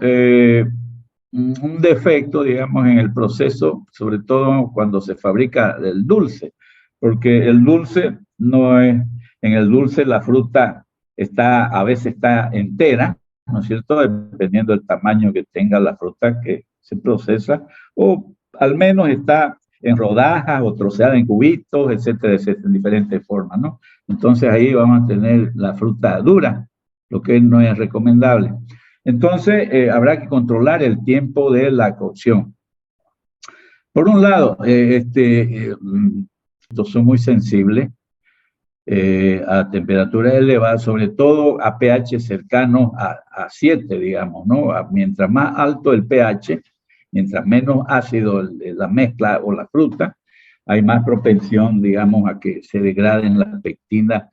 eh, un defecto, digamos, en el proceso, sobre todo cuando se fabrica el dulce, porque el dulce no es, en el dulce la fruta está, a veces está entera, ¿no es cierto? Dependiendo del tamaño que tenga la fruta que se procesa, o al menos está en rodajas o troceada en cubitos, etcétera, etcétera, en diferentes formas, ¿no? Entonces ahí vamos a tener la fruta dura, lo que no es recomendable. Entonces, habrá que controlar el tiempo de la cocción. Por un lado, estos son muy sensibles a temperaturas elevadas, sobre todo a pH cercanos a 7, digamos, ¿no? Mientras más alto el pH, mientras menos ácido la mezcla o la fruta, hay más propensión, digamos, a que se degraden las pectinas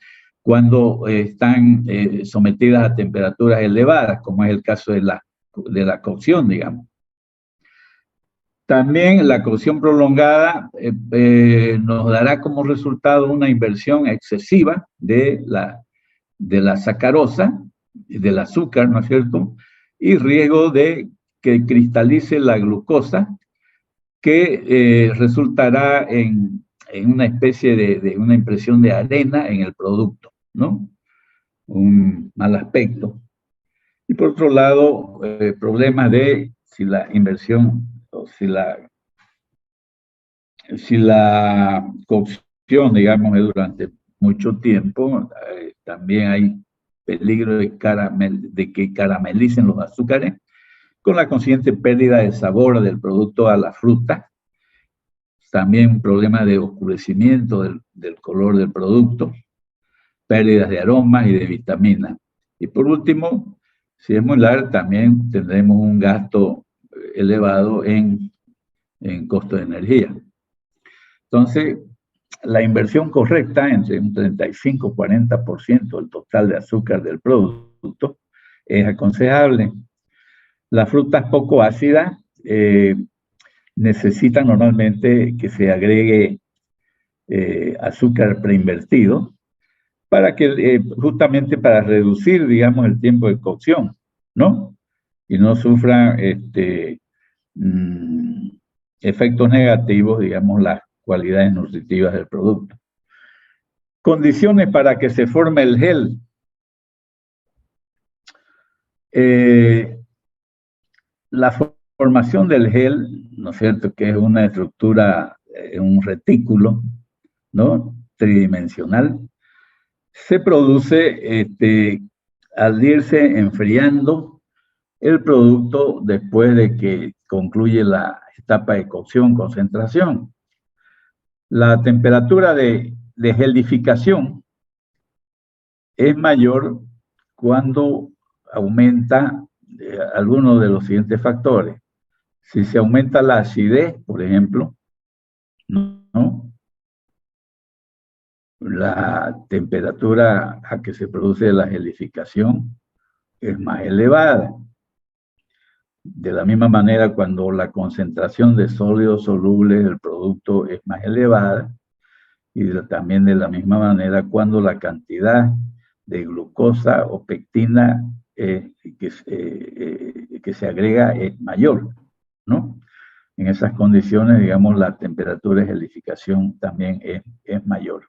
cuando están sometidas a temperaturas elevadas, como es el caso de la cocción, digamos. También la cocción prolongada nos dará como resultado una inversión excesiva de la sacarosa, del azúcar, ¿no es cierto? Y riesgo de que cristalice la glucosa, que resultará en una especie de una impresión de arena en el producto, ¿no? Un mal aspecto. Y por otro lado, problemas de si la inversión o si la cocción, digamos, es durante mucho tiempo, también hay peligro de que caramelicen los azúcares, con la consiguiente pérdida de sabor del producto a la fruta. También un problema de oscurecimiento del color del producto, pérdidas de aromas y de vitaminas. Y por último, si es muy largo, también tendremos un gasto elevado en costo de energía. Entonces, la inversión correcta entre un 35-40% del total de azúcar del producto es aconsejable. Las frutas poco ácidas necesitan normalmente que se agregue azúcar preinvertido para que justamente para reducir, digamos, el tiempo de cocción, ¿no? Y no sufran efectos negativos, digamos, las cualidades nutritivas del producto. Condiciones para que se forme el gel. La formación del gel, ¿no es cierto?, que es una estructura, un retículo, ¿no?, tridimensional, se produce al irse enfriando el producto después de que concluye la etapa de cocción, concentración. La temperatura de gelificación es mayor cuando aumenta algunos de los siguientes factores. Si se aumenta la acidez, por ejemplo, ¿no?, la temperatura a que se produce la gelificación es más elevada. De la misma manera, cuando la concentración de sólidos solubles del producto es más elevada, y también de la misma manera cuando la cantidad de glucosa o pectina que se agrega es mayor, ¿no? En esas condiciones, digamos, la temperatura de gelificación también es mayor.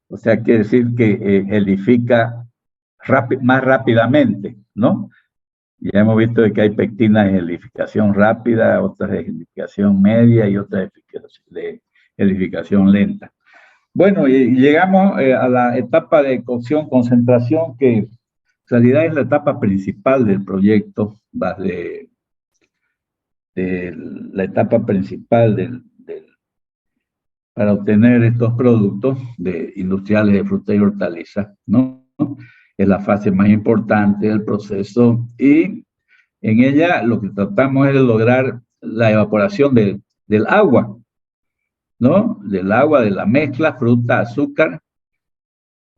O sea, quiere decir que gelifica más rápidamente, ¿no? Ya hemos visto que hay pectinas de gelificación rápida, otras de gelificación media y otras de gelificación lenta. Bueno, y llegamos a la etapa de cocción, concentración, que en realidad es la etapa principal del proyecto, de la etapa principal para obtener estos productos industriales de fruta y hortalizas, ¿no? Es la fase más importante del proceso y en ella lo que tratamos es de lograr la evaporación del agua, ¿no? Del agua, de la mezcla, fruta, azúcar,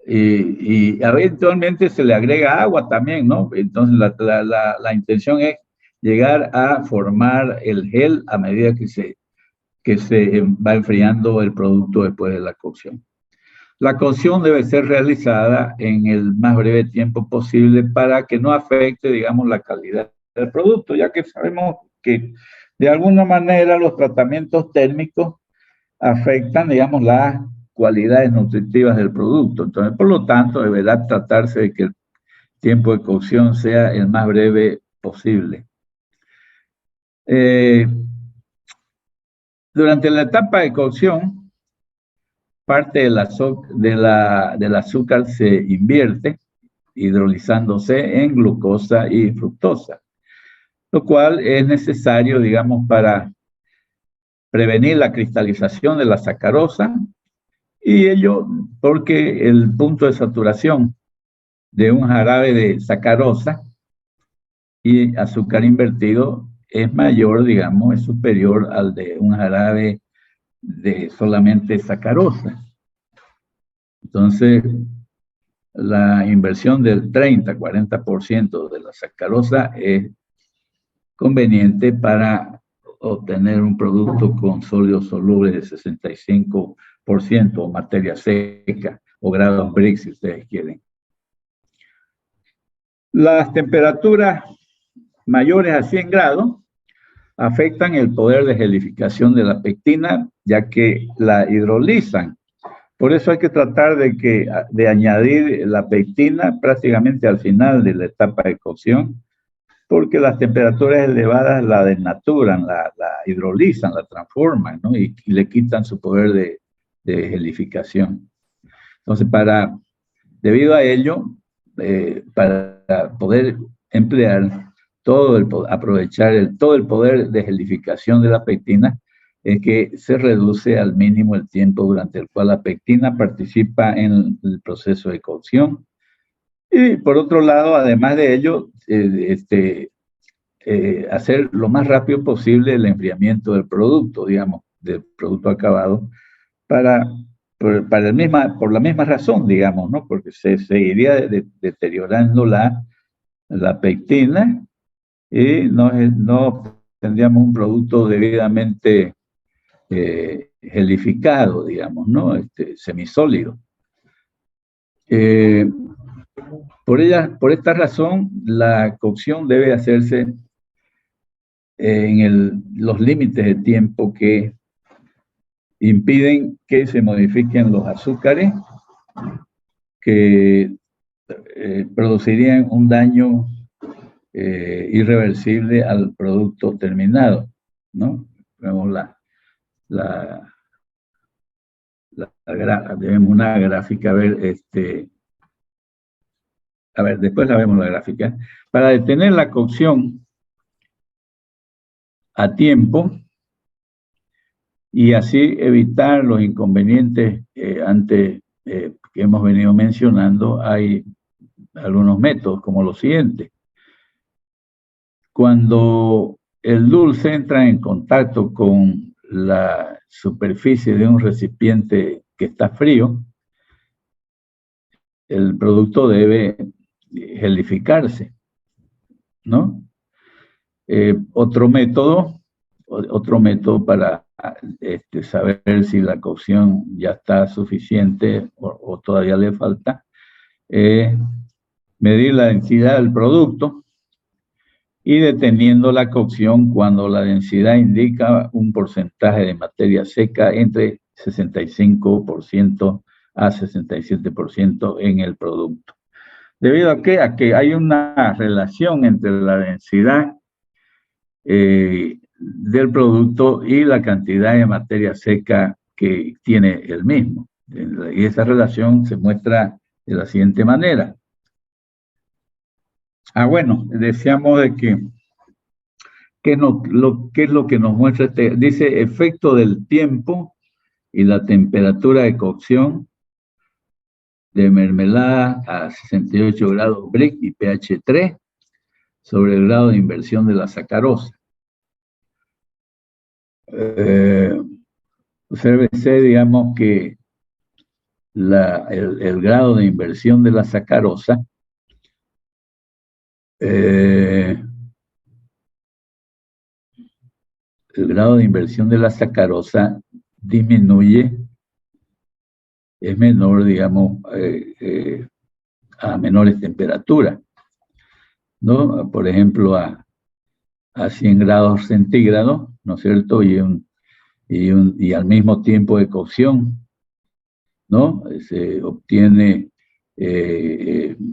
y eventualmente se le agrega agua también, ¿no? Entonces la intención es llegar a formar el gel a medida que se va enfriando el producto después de la cocción. La cocción debe ser realizada en el más breve tiempo posible para que no afecte, digamos, la calidad del producto, ya que sabemos que de alguna manera los tratamientos térmicos afectan, digamos, las cualidades nutritivas del producto. Entonces, por lo tanto, deberá tratarse de que el tiempo de cocción sea el más breve posible. Durante la etapa de cocción, parte del azúcar se invierte, hidrolizándose en glucosa y fructosa, lo cual es necesario, digamos, para prevenir la cristalización de la sacarosa, y ello porque el punto de saturación de un jarabe de sacarosa y azúcar invertido es mayor, digamos, es superior al de un jarabe de solamente sacarosa. Entonces, la inversión del 30-40% de la sacarosa es conveniente para obtener un producto con sólido soluble de 65% o materia seca o grados Brix, si ustedes quieren. Las temperaturas mayores a 100 grados afectan el poder de gelificación de la pectina, ya que la hidrolizan. Por eso hay que tratar de añadir la pectina prácticamente al final de la etapa de cocción, porque las temperaturas elevadas la desnaturan, la hidrolizan, la transforman, ¿no? Y le quitan su poder de gelificación. Entonces, debido a ello, para poder emplear aprovechar todo el poder de gelificación de la pectina, es que se reduce al mínimo el tiempo durante el cual la pectina participa en el proceso de cocción. Y por otro lado, además de ello, hacer lo más rápido posible el enfriamiento del producto, digamos, del producto acabado, por la misma razón, digamos, ¿no? Porque se seguiría deteriorando la pectina y no tendríamos un producto debidamente gelificado, digamos, ¿no? Semisólido. Por esta razón, la cocción debe hacerse en los límites de tiempo que impiden que se modifiquen los azúcares que producirían un daño irreversible al producto terminado, ¿no? Vemos vemos una gráfica, a ver, después la vemos la gráfica. Para detener la cocción a tiempo y así evitar los inconvenientes que hemos venido mencionando, hay algunos métodos como los siguientes. Cuando el dulce entra en contacto con la superficie de un recipiente que está frío, el producto debe gelificarse, ¿no? Otro método para saber si la cocción ya está suficiente o todavía le falta, medir la densidad del producto y deteniendo la cocción cuando la densidad indica un porcentaje de materia seca entre 65% a 67% en el producto. ¿Debido a qué? A que hay una relación entre la densidad del producto y la cantidad de materia seca que tiene el mismo. Y esa relación se muestra de la siguiente manera. Bueno, decíamos de que ¿qué es lo que nos muestra dice efecto del tiempo y la temperatura de cocción de mermelada a 68 grados Brix y pH 3 sobre el grado de inversión de la sacarosa. Obsérvese, digamos, que el grado de inversión de la sacarosa el grado de inversión de la sacarosa disminuye es menor, digamos, a menores temperaturas, ¿no? Por ejemplo, a 100 grados centígrados, ¿no es cierto? Y al mismo tiempo de cocción, ¿no? Se obtiene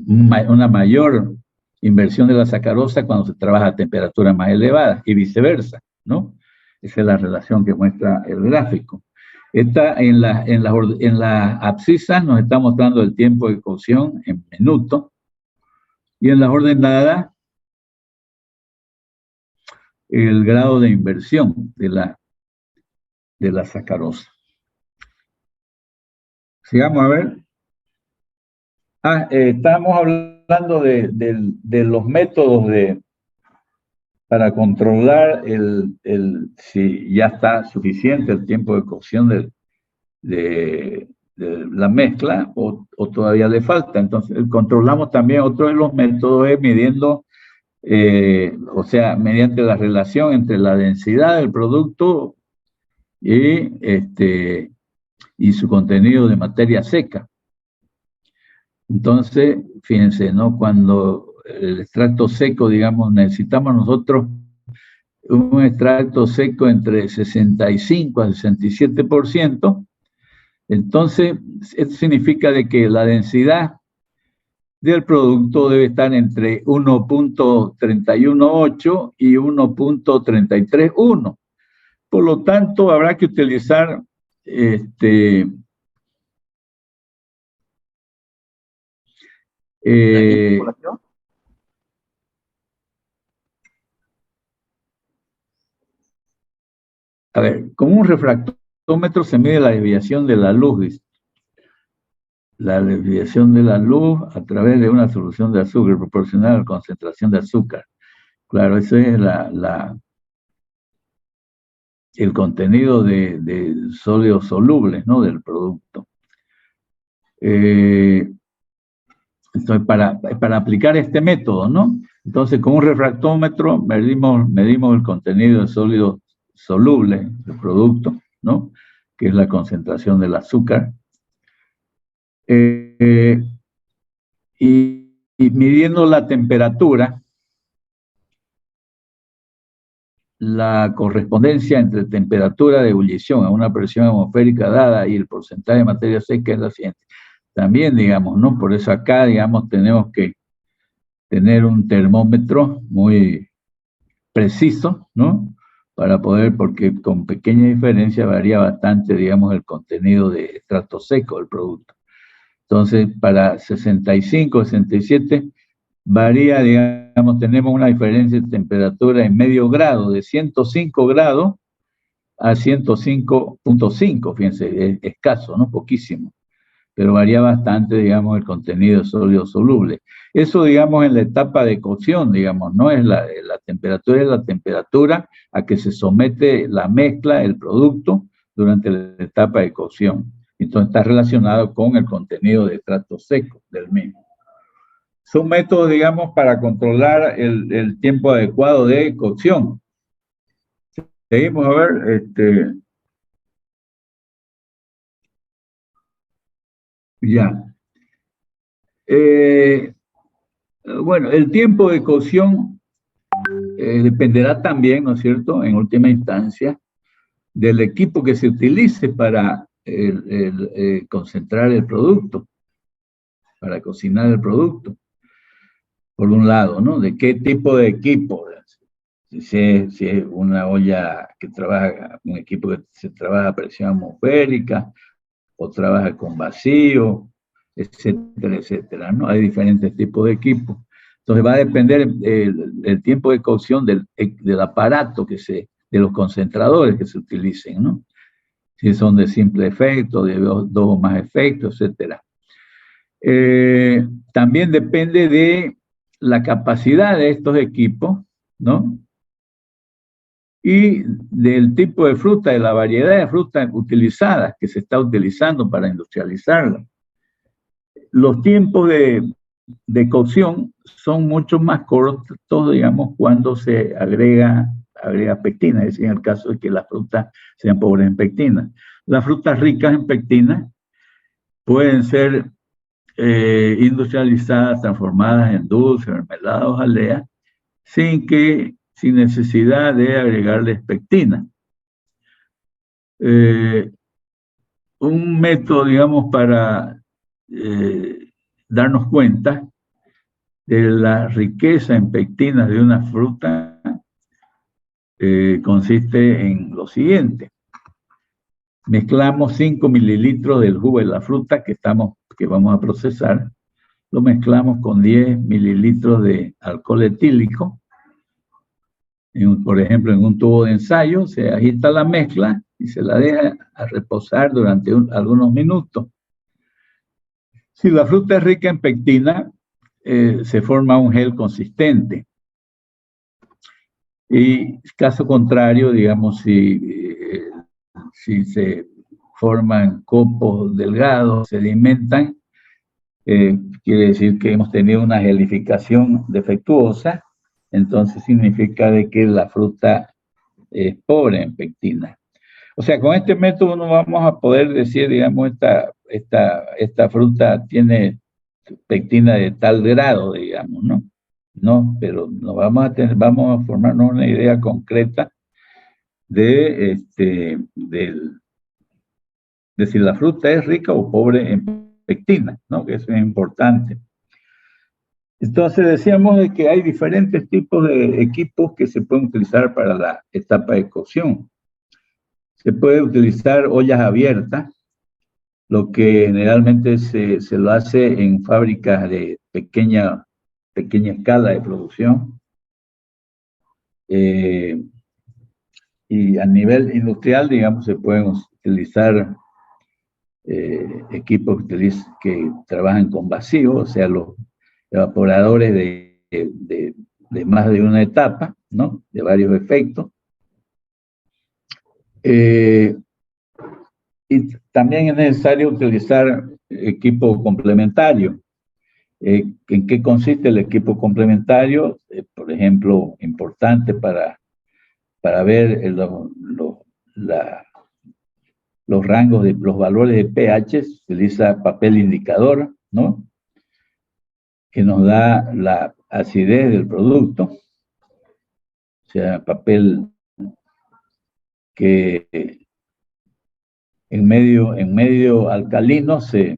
una mayor inversión de la sacarosa cuando se trabaja a temperaturas más elevadas y viceversa, ¿no? Esa es la relación que muestra el gráfico. En las abscisas nos está mostrando el tiempo de cocción en minutos y en las ordenadas el grado de inversión de la sacarosa. Sigamos a ver. Estamos hablando de los métodos para controlar si ya está suficiente el tiempo de cocción de la mezcla o todavía le falta. Entonces, controlamos también, otro de los métodos es midiendo, o sea, mediante la relación entre la densidad del producto y su contenido de materia seca. Entonces, fíjense, ¿no? Cuando el extracto seco, digamos, necesitamos nosotros un extracto seco entre 65 a 67%, entonces esto significa de que la densidad del producto debe estar entre 1.318 y 1.331. Por lo tanto, habrá que utilizar a ver, con un refractómetro se mide la desviación de la luz, la desviación de la luz a través de una solución de azúcar proporcional a la concentración de azúcar. Claro, ese es el contenido de sólidos solubles, ¿no? Del producto. Entonces, para aplicar este método, ¿no? Entonces, con un refractómetro medimos el contenido de sólidos solubles del producto, ¿no? Que es la concentración del azúcar. Y midiendo la temperatura, la correspondencia entre temperatura de ebullición a una presión atmosférica dada y el porcentaje de materia seca es la siguiente. También, digamos, ¿no? Por eso acá, digamos, tenemos que tener un termómetro muy preciso, ¿no? Para poder, porque con pequeña diferencia varía bastante, digamos, el contenido de extracto seco del producto. Entonces, para 65, 67, varía, digamos, tenemos una diferencia de temperatura en medio grado, de 105 grados a 105.5, fíjense, es escaso, ¿no? Poquísimo, pero varía bastante, digamos, el contenido sólido soluble. Eso, digamos, en la etapa de cocción, digamos, no es la temperatura, es la temperatura a que se somete la mezcla, el producto, durante la etapa de cocción. Entonces está relacionado con el contenido de extracto seco del mismo. Son métodos, digamos, para controlar el tiempo adecuado de cocción. Seguimos a ver, ya. Bueno, el tiempo de cocción dependerá también, ¿no es cierto?, en última instancia, del equipo que se utilice para concentrar el producto, para cocinar el producto. Por un lado, ¿no? ¿De qué tipo de equipo? Si es una olla que trabaja, un equipo que se trabaja a presión atmosférica, o trabaja con vacío, etcétera, etcétera, ¿no? Hay diferentes tipos de equipos. Entonces va a depender el tiempo de cocción del aparato de los concentradores que se utilicen, ¿no? Si son de simple efecto, de dos o más efectos, etcétera. También depende de la capacidad de estos equipos, ¿no? Y del tipo de fruta, de la variedad de frutas utilizadas que se está utilizando para industrializarla. Los tiempos de cocción son mucho más cortos, digamos, cuando se agrega pectina, es decir, en el caso de que las frutas sean pobres en pectina. Las frutas ricas en pectina pueden ser industrializadas, transformadas en dulces, mermeladas, jaleas, sin necesidad de agregarles pectina. Un método, digamos, para darnos cuenta de la riqueza en pectinas de una fruta consiste en lo siguiente. Mezclamos 5 mililitros del jugo de la fruta que vamos a procesar, lo mezclamos con 10 mililitros de alcohol etílico. Por ejemplo, en un tubo de ensayo se agita la mezcla y se la deja a reposar durante algunos minutos. Si la fruta es rica en pectina, se forma un gel consistente. Y caso contrario, digamos, si se forman copos delgados, sedimentan, quiere decir que hemos tenido una gelificación defectuosa, entonces significa de que la fruta es pobre en pectina. O sea, con este método no vamos a poder decir, digamos, esta fruta tiene pectina de tal grado, digamos, ¿no? No, pero vamos a formarnos una idea concreta de si la fruta es rica o pobre en pectina, ¿no? Que eso es importante. Entonces decíamos de que hay diferentes tipos de equipos que se pueden utilizar para la etapa de cocción. Se puede utilizar ollas abiertas, lo que generalmente se lo hace en fábricas de pequeña escala de producción. Y a nivel industrial, digamos, se pueden utilizar equipos que trabajan con vacío, o sea, los evaporadores de más de una etapa, ¿no? De varios efectos. Y también es necesario utilizar equipo complementario. ¿En qué consiste el equipo complementario? Por ejemplo, importante para ver los rangos de los valores de pH, se utiliza papel indicador, ¿no? Que nos da la acidez del producto, o sea, papel que en medio alcalino se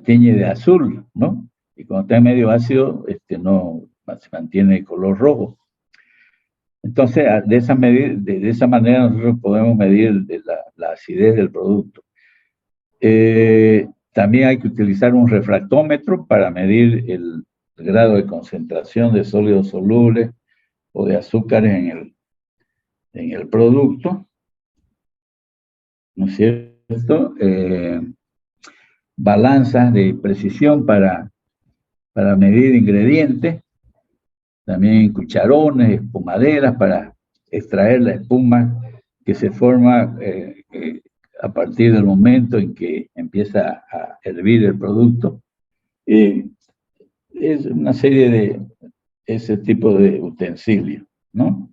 tiñe de azul, ¿no? Y cuando está en medio ácido, no se mantiene de color rojo. Entonces, de esa manera nosotros podemos medir la acidez del producto. También hay que utilizar un refractómetro para medir el grado de concentración de sólidos solubles o de azúcares en el producto, ¿no es cierto? Balanzas de precisión para medir ingredientes, también cucharones, espumaderas para extraer la espuma que se forma a partir del momento en que empieza a hervir el producto. Y es una serie de ese tipo de utensilios, ¿no?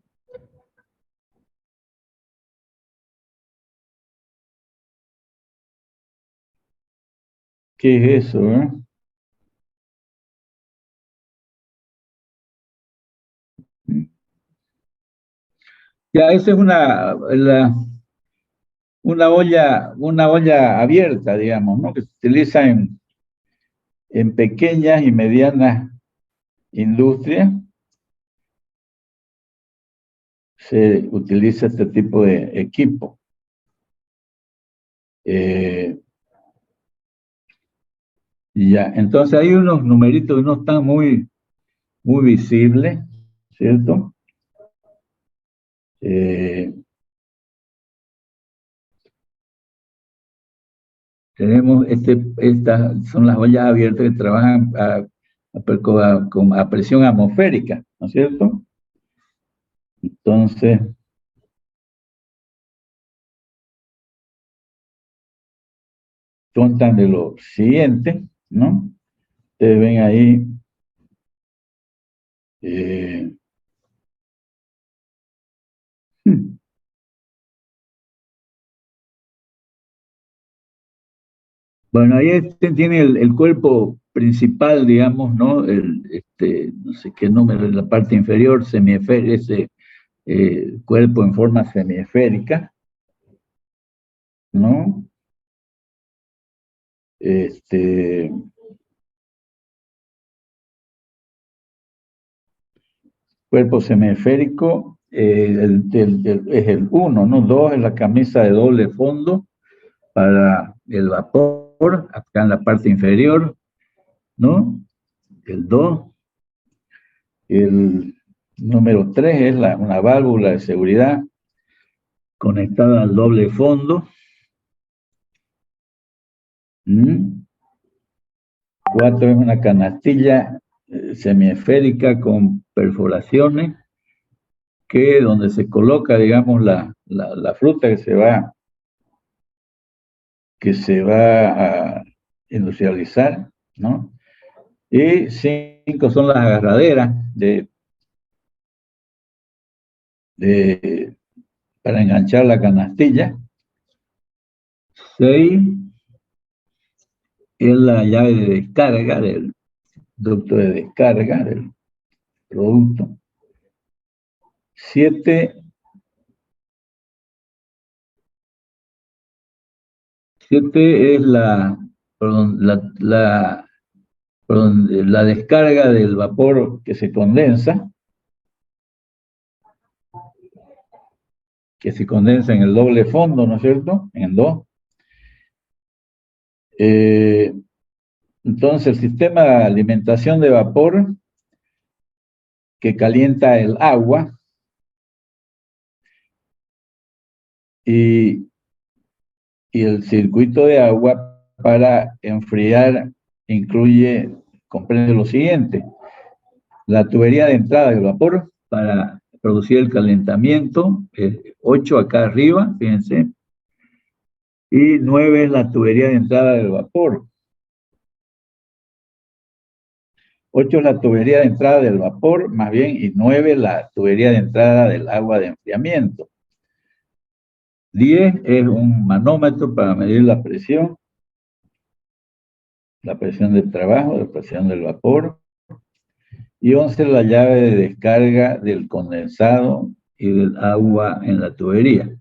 ¿Qué es eso, eh? Ya, esa es una olla abierta, digamos, ¿no? Que se utiliza en pequeñas y medianas industrias. Se utiliza este tipo de equipo. Ya, entonces hay unos numeritos que no están muy visibles, ¿cierto? Tenemos estas son las ollas abiertas que trabajan a presión atmosférica, ¿no es cierto? Entonces, contan de lo siguiente, ¿no? Ustedes ven ahí, hmm, Bueno, ahí tiene el cuerpo principal, digamos, ¿no? No sé qué número, en la parte inferior, semiesférica, ese cuerpo en forma semiesférica, ¿no? Este, cuerpo semiesférico, es el uno, ¿no? Dos es la camisa de doble fondo para el vapor, acá en la parte inferior, ¿no? El dos. El número 3 es una válvula de seguridad conectada al doble fondo. 4 es una canastilla semiesférica con perforaciones donde se coloca, digamos, la fruta que se va a industrializar, ¿no? Y 5 son las agarraderas para enganchar la canastilla. 6 es la llave de descarga del ducto de descarga del producto. 7 es la descarga del vapor que se condensa, en el doble fondo, ¿no es cierto? En el 2. Entonces, el sistema de alimentación de vapor que calienta el agua y el circuito de agua para enfriar comprende lo siguiente: la tubería de entrada del vapor para producir el calentamiento, 8 acá arriba, fíjense, y 9 es la tubería de entrada del vapor. 8 es la tubería de entrada del vapor, más bien, y 9 la tubería de entrada del agua de enfriamiento. 10 es un manómetro para medir la presión del trabajo, la presión del vapor. Y 11 la llave de descarga del condensado y del agua en la tubería.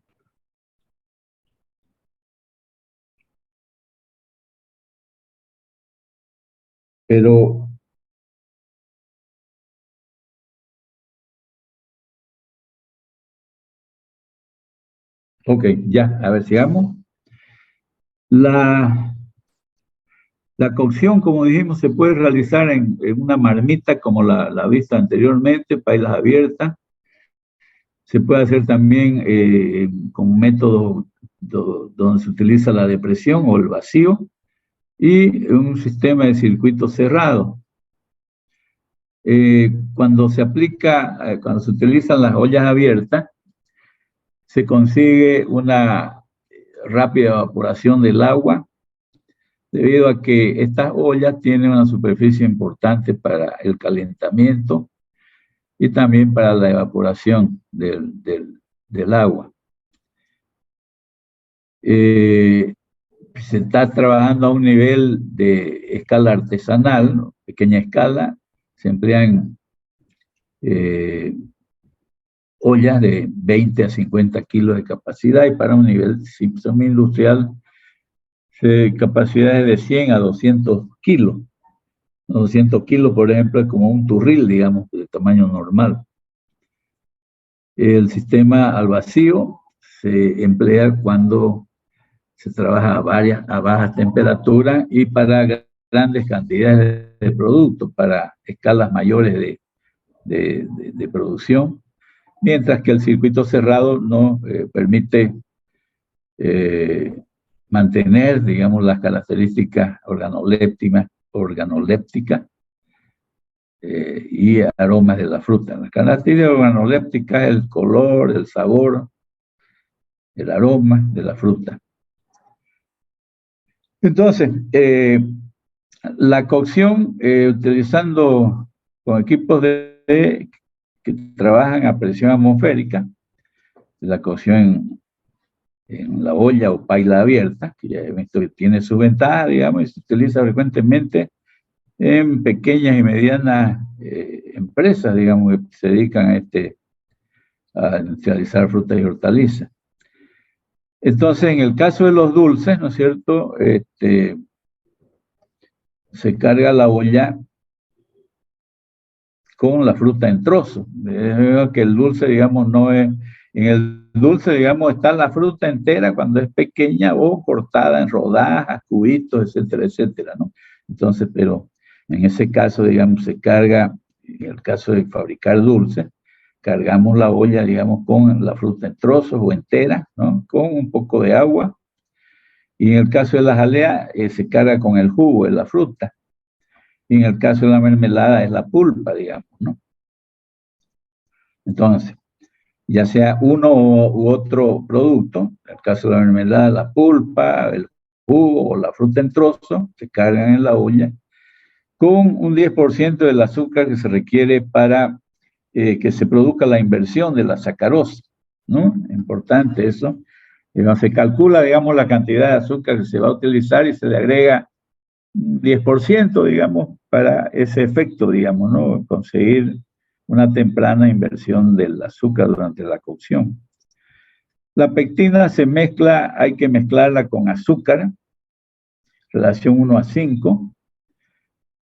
Pero, ok, ya, a ver, sigamos. La cocción, como dijimos, se puede realizar en una marmita como la vista anteriormente, pailas abiertas. Se puede hacer también con un método donde se utiliza la depresión o el vacío y un sistema de circuito cerrado. Cuando se utilizan las ollas abiertas, se consigue una rápida evaporación del agua, debido a que estas ollas tienen una superficie importante para el calentamiento y también para la evaporación del agua. Se está trabajando a un nivel de escala artesanal, ¿no? Pequeña escala. Se emplean ollas de 20 a 50 kilos de capacidad, y para un nivel semi-industrial, capacidades de 100 a 200 kilos. 200 kilos, por ejemplo, es como un turril, digamos, de tamaño normal. El sistema al vacío se emplea cuando se trabaja a bajas temperaturas y para grandes cantidades de productos, para escalas mayores de producción, mientras que el circuito cerrado no permite mantener, digamos, las características organolépticas y aromas de la fruta. La característica organoléptica es el color, el sabor, el aroma de la fruta. Entonces, la cocción, utilizando con equipos que trabajan a presión atmosférica, la cocción en la olla o paila abierta, que ya he visto que tiene su ventaja, digamos, y se utiliza frecuentemente en pequeñas y medianas empresas, digamos, que se dedican a industrializar frutas y hortalizas. Entonces, en el caso de los dulces, ¿no es cierto? Se carga la olla con la fruta en trozos. Que el dulce, digamos, no es... En el dulce, digamos, está la fruta entera cuando es pequeña o cortada en rodajas, cubitos, etcétera, etcétera, ¿no? Entonces, pero en ese caso, digamos, se carga, en el caso de fabricar dulce, cargamos la olla, digamos, con la fruta en trozos o entera, ¿no? Con un poco de agua. Y en el caso de la jalea, se carga con el jugo de la fruta. Y en el caso de la mermelada es la pulpa, digamos, ¿no? Entonces, ya sea uno u otro producto, en el caso de la mermelada, la pulpa, el jugo o la fruta en trozo, se cargan en la olla con un 10% del azúcar que se requiere para que se produzca la inversión de la sacarosa, ¿no? Importante eso. Se calcula, digamos, la cantidad de azúcar que se va a utilizar y se le agrega 10%, digamos, para ese efecto, digamos, ¿no? Conseguir una temprana inversión del azúcar durante la cocción. La pectina se mezcla, hay que mezclarla con azúcar, relación 1:5,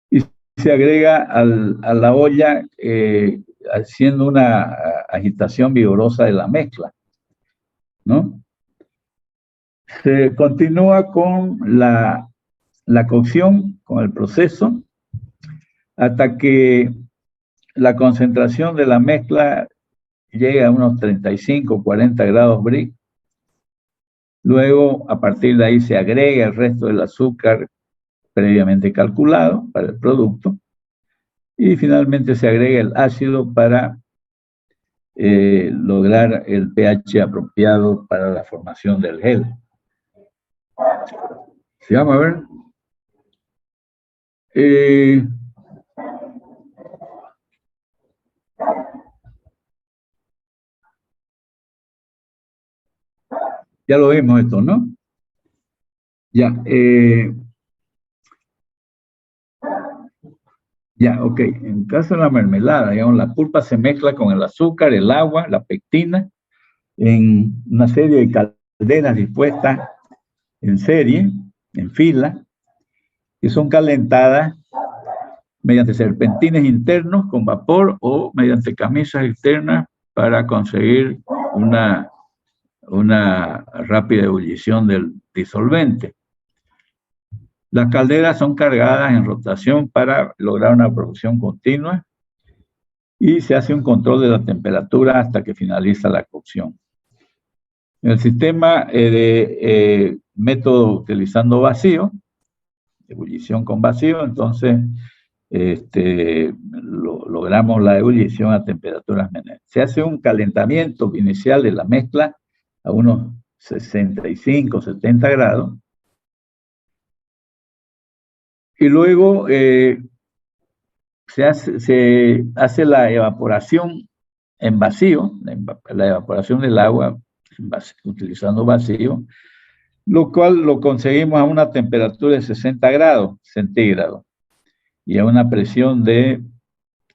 y se agrega a la olla haciendo una agitación vigorosa de la mezcla, ¿no? Se continúa con la cocción, con el proceso, hasta que la concentración de la mezcla llega a unos 35, 40 grados Brix. Luego, a partir de ahí, se agrega el resto del azúcar previamente calculado para el producto. Y finalmente se agrega el ácido para lograr el pH apropiado para la formación del gel. ¿Sí, vamos a ver? Ya lo vimos esto, ¿no? Ya, ya, ok. En caso de la mermelada, digamos, la pulpa se mezcla con el azúcar, el agua, la pectina, en una serie de calderas dispuestas en serie, en fila, que son calentadas mediante serpentines internos con vapor o mediante camisas externas para conseguir una rápida ebullición del disolvente. Las calderas son cargadas en rotación para lograr una producción continua y se hace un control de la temperatura hasta que finaliza la cocción. En el sistema de método utilizando vacío, ebullición con vacío, entonces logramos la ebullición a temperaturas menores. Se hace un calentamiento inicial de la mezcla a unos 65, 70 grados. Y luego se hace la evaporación en vacío, la evaporación del agua utilizando vacío, lo cual lo conseguimos a una temperatura de 60 grados centígrados y a una presión de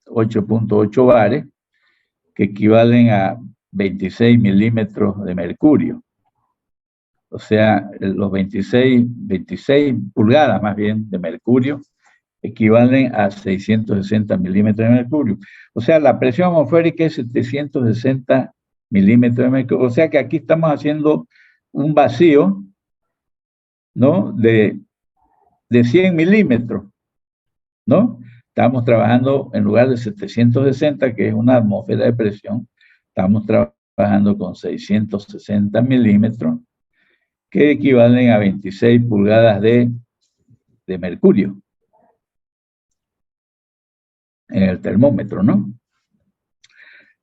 8.8 bares, que equivalen a 26 milímetros de mercurio. O sea, los 26 pulgadas más bien de mercurio equivalen a 660 milímetros de mercurio. O sea, la presión atmosférica es 760 milímetros de mercurio. O sea que aquí estamos haciendo un vacío, ¿no? De 100 milímetros, ¿no? Estamos trabajando en lugar de 760, que es una atmósfera de presión, estamos trabajando con 660 milímetros, que equivalen a 26 pulgadas de mercurio en el termómetro, ¿no?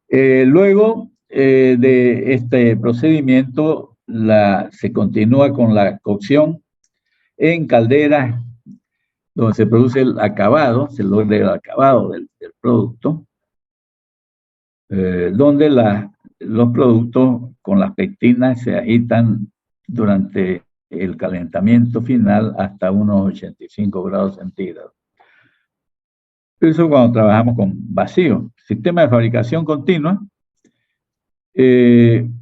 Luego de este procedimiento, se continúa con la cocción en calderas donde se produce el acabado, se logra el acabado del producto, donde los productos con las pectinas se agitan durante el calentamiento final hasta unos 85 grados centígrados. Eso cuando trabajamos con vacío. Sistema de fabricación continua. En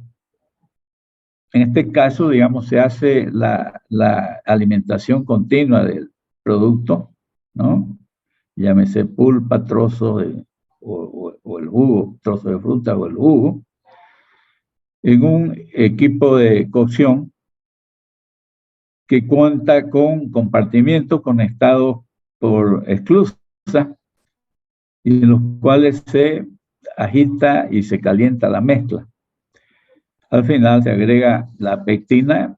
este caso, digamos, se hace la alimentación continua del producto, ¿no? Llámese pulpa, trozo o el jugo, trozo de fruta o el jugo, en un equipo de cocción que cuenta con compartimientos conectados por esclusas y en los cuales se agita y se calienta la mezcla. Al final se agrega la pectina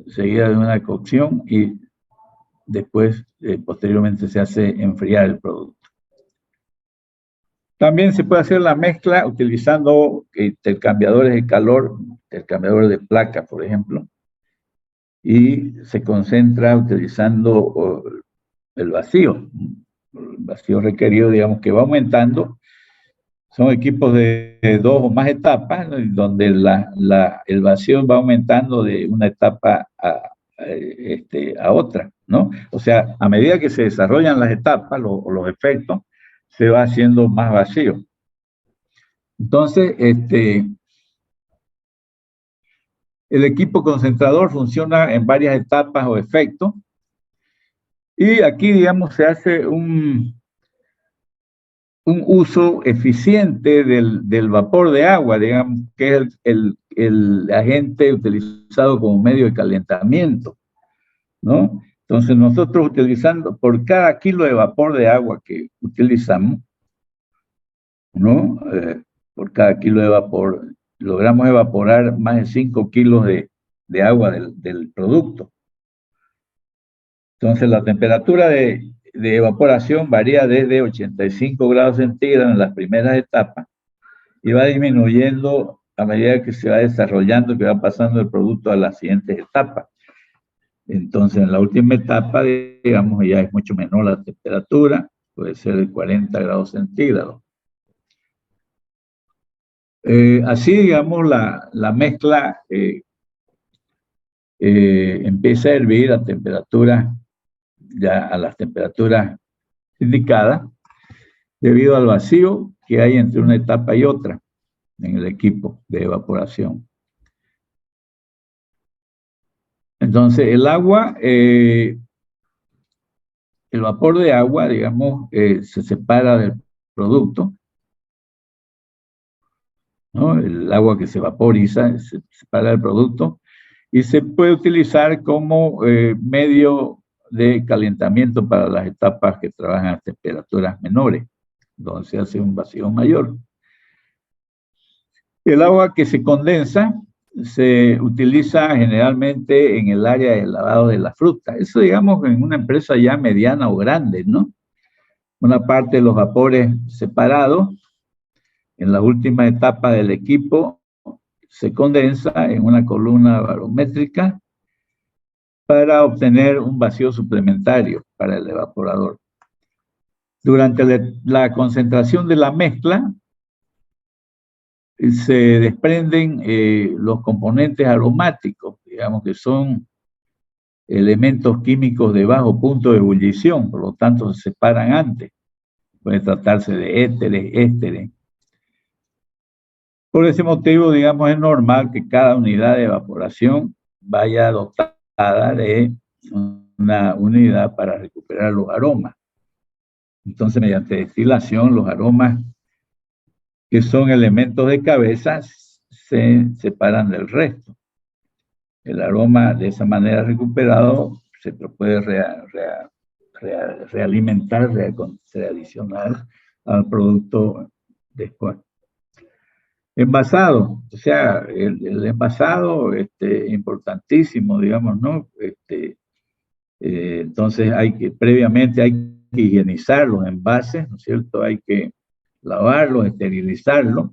seguida de una cocción y después, posteriormente, se hace enfriar el producto. También se puede hacer la mezcla utilizando intercambiadores de calor, intercambiadores de placa, por ejemplo, y se concentra utilizando el vacío requerido, digamos, que va aumentando. Son equipos de 2 o más etapas, ¿no? Donde el vacío va aumentando de una etapa a otra, ¿no? O sea, a medida que se desarrollan las etapas o los efectos, se va haciendo más vacío. Entonces, el equipo concentrador funciona en varias etapas o efectos. Y aquí, digamos, se hace un uso eficiente del vapor de agua, digamos, que es el agente utilizado como medio de calentamiento, ¿no? Entonces, nosotros utilizando, por cada kilo de vapor de agua que utilizamos, ¿no? Por cada kilo de vapor, logramos evaporar más de 5 kilos de agua del producto. Entonces, la temperatura de evaporación varía desde 85 grados centígrados en las primeras etapas y va disminuyendo a medida que se va desarrollando, que va pasando el producto a las siguientes etapas. Entonces, en la última etapa, digamos, ya es mucho menor la temperatura, puede ser de 40 grados centígrados. Así, digamos, la mezcla empieza a hervir a temperatura, ya a las temperaturas indicadas, debido al vacío que hay entre una etapa y otra en el equipo de evaporación. Entonces, el agua, el vapor de agua, digamos, se separa del producto, ¿no? El agua que se vaporiza se separa del producto y se puede utilizar como medio de calentamiento para las etapas que trabajan a temperaturas menores, donde se hace un vacío mayor. El agua que se condensa se utiliza generalmente en el área del lavado de la fruta. Eso, digamos, en una empresa ya mediana o grande, ¿no? Una parte de los vapores separados, en la última etapa del equipo, se condensa en una columna barométrica para obtener un vacío suplementario para el evaporador. Durante la concentración de la mezcla, se desprenden los componentes aromáticos, digamos que son elementos químicos de bajo punto de ebullición, por lo tanto se separan antes. Puede tratarse de éteres, ésteres. Por ese motivo, digamos, es normal que cada unidad de evaporación vaya dotada de una unidad para recuperar los aromas. Entonces, mediante destilación, los aromas que son elementos de cabeza se separan del resto. El aroma de esa manera recuperado se puede realimentar, readicionar al producto después. Envasado, o sea, el envasado importantísimo, digamos, ¿no? Entonces previamente hay que higienizar los envases, ¿no es cierto? Hay que lavarlos, esterilizarlos.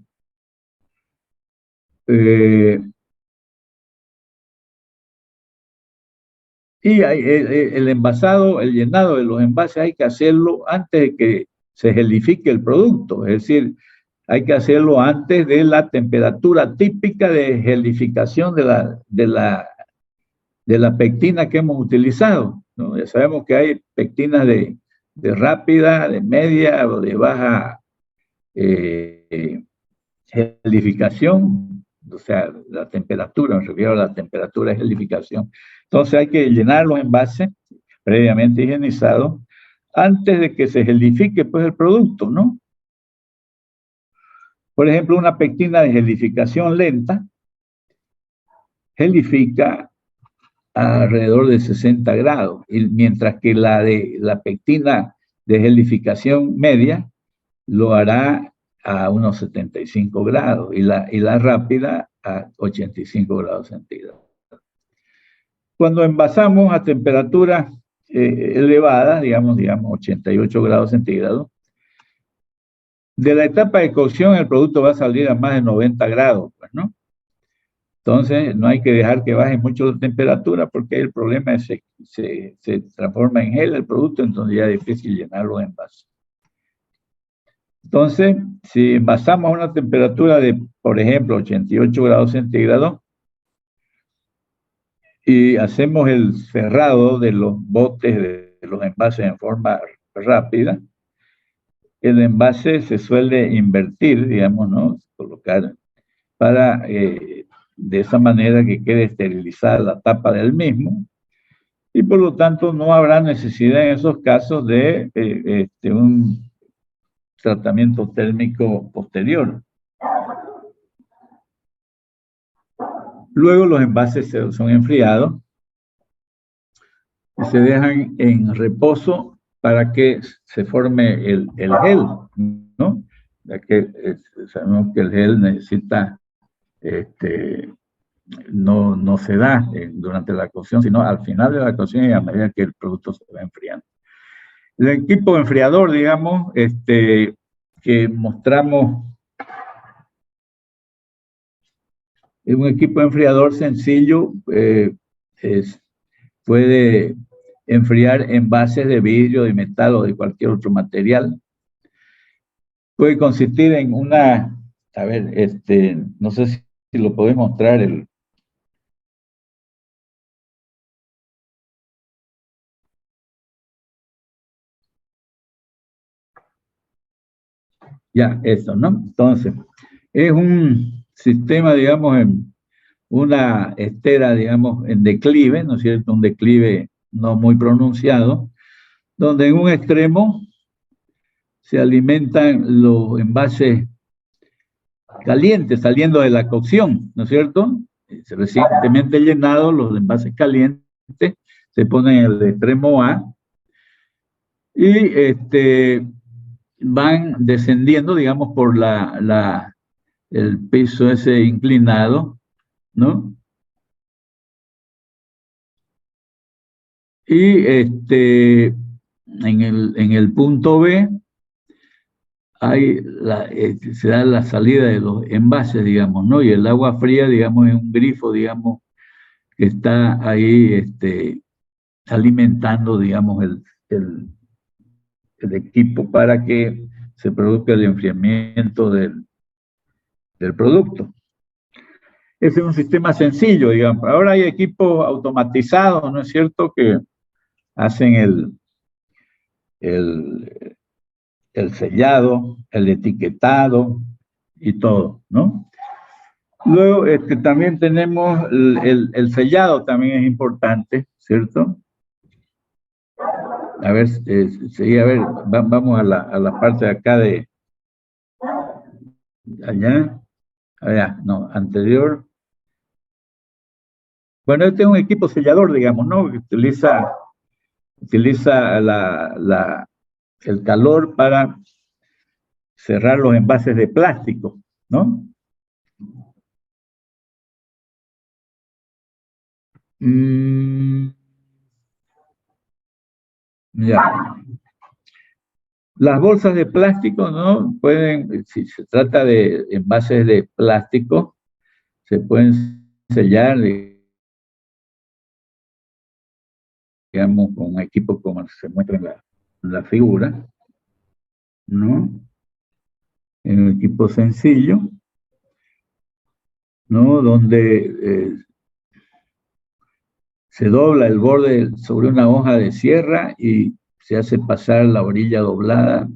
Y el envasado, el llenado de los envases hay que hacerlo antes de que se gelifique el producto, es decir, hay que hacerlo antes de la temperatura típica de gelificación de la pectina que hemos utilizado, ¿no? Ya sabemos que hay pectinas de rápida, de media o de baja gelificación, o sea, la temperatura, me refiero a la temperatura de gelificación. Entonces hay que llenar los envases previamente higienizados antes de que se gelifique pues el producto, ¿no? Por ejemplo, una pectina de gelificación lenta gelifica a alrededor de 60 grados, y mientras que la pectina de gelificación media lo hará a unos 75 grados y la rápida a 85 grados centígrados. Cuando envasamos a temperaturas elevadas, digamos 88 grados centígrados, de la etapa de cocción el producto va a salir a más de 90 grados, pues, ¿no? Entonces, no hay que dejar que baje mucho la temperatura porque el problema es que se transforma en gel el producto, entonces ya es difícil llenarlo en envases. Entonces, si envasamos a una temperatura de, por ejemplo, 88 grados centígrados y hacemos el cerrado de los botes de los envases en forma rápida, el envase se suele invertir, digamos, ¿no? Colocar para de esa manera que quede esterilizada la tapa del mismo y por lo tanto no habrá necesidad en esos casos de un tratamiento térmico posterior. Luego los envases son enfriados y se dejan en reposo para que se forme el gel, ¿no? Ya que sabemos que el gel necesita, no se da durante la cocción, sino al final de la cocción y a medida que el producto se va enfriando. El equipo enfriador, digamos, que mostramos, es un equipo enfriador sencillo, puede enfriar envases de vidrio, de metal o de cualquier otro material. Puede consistir en una, a ver, no sé si lo podéis mostrar, ya, eso, ¿no? Entonces, es un sistema, digamos, en una estera, digamos, en declive, ¿no es cierto? Un declive no muy pronunciado, donde en un extremo se alimentan los envases calientes saliendo de la cocción, ¿no es cierto? Recientemente llenados, los envases calientes se ponen en el extremo A y van descendiendo, digamos, por el piso ese inclinado, ¿no? Y en el punto B se da la salida de los envases, digamos, ¿no? Y el agua fría, digamos, es un grifo, digamos, que está ahí alimentando, digamos, el equipo para que se produzca el enfriamiento del producto. Ese es un sistema sencillo, digamos. Ahora hay equipos automatizados, ¿no es cierto?, que hacen el, el sellado, el etiquetado y todo, ¿no? Luego, también tenemos el sellado, también es importante, ¿cierto? A ver, sí, a ver, vamos a la parte de acá de allá, allá, no, anterior. Bueno, este es un equipo sellador, digamos, ¿no? Que utiliza el calor para cerrar los envases de plástico, ¿no? Mm, ya. Las bolsas de plástico, ¿no? Pueden, si se trata de envases de plástico, se pueden sellar, digamos, con un equipo como se muestra en la figura, ¿no? En un equipo sencillo, ¿no? Donde se dobla el borde sobre una hoja de sierra y se hace pasar la orilla doblada